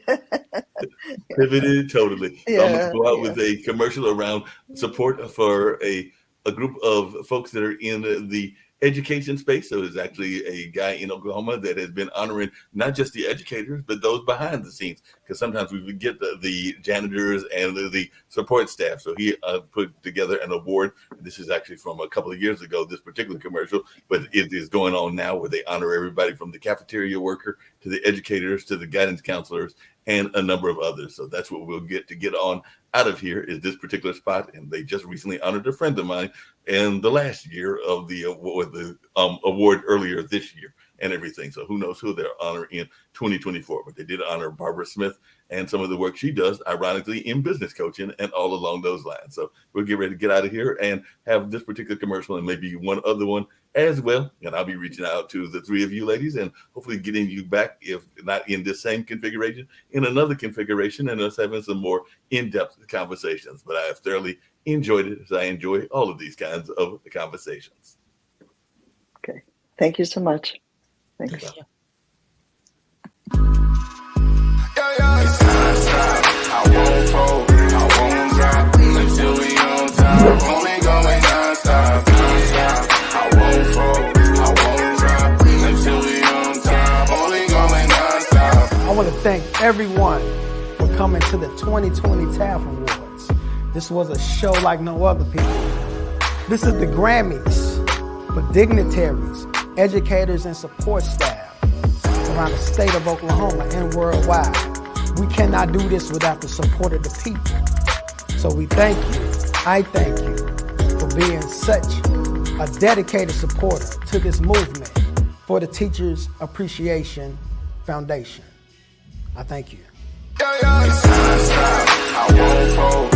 Pivoted totally. Yeah, So I'm going to go out with a commercial around support for a group of folks that are in the education space. So there's actually a guy in Oklahoma that has been honoring not just the educators, but those behind the scenes, because sometimes we forget the janitors and the support staff. So he put together an award. This is actually from a couple of years ago, this particular commercial, but it is going on now where they honor everybody from the cafeteria worker to the educators to the guidance counselors and a number of others. So that's what we'll get on out of here is this particular spot. And they just recently honored a friend of mine in the last year of the award earlier this year and everything. So who knows who they'll honor in 2024, but they did honor Barbara Smith and some of the work she does, ironically, in business coaching and all along those lines. So we'll get ready to get out of here and have this particular commercial and maybe one other one as well. And I'll be reaching out to the three of you ladies and hopefully getting you back, if not in this same configuration, in another configuration, and us having some more in-depth conversations. But I have thoroughly enjoyed it, as I enjoy all of these kinds of conversations. Okay. Thank you so much. Thanks. Thank you. It's non-stop. I won't fold, I won't drop until we on top. Only going non-stop, non-stop. I won't fold, I won't drop until we on top. Only going non-stop. I want to thank everyone for coming to the 2020 TAF Awards. This was a show like no other, people. This is the Grammys for dignitaries, educators, and support staff around the state of Oklahoma and worldwide. We cannot do this without the support of the people. So we thank you. I thank you for being such a dedicated supporter to this movement for the Teachers Appreciation Foundation. I thank you. It's non-stop. I won't fold.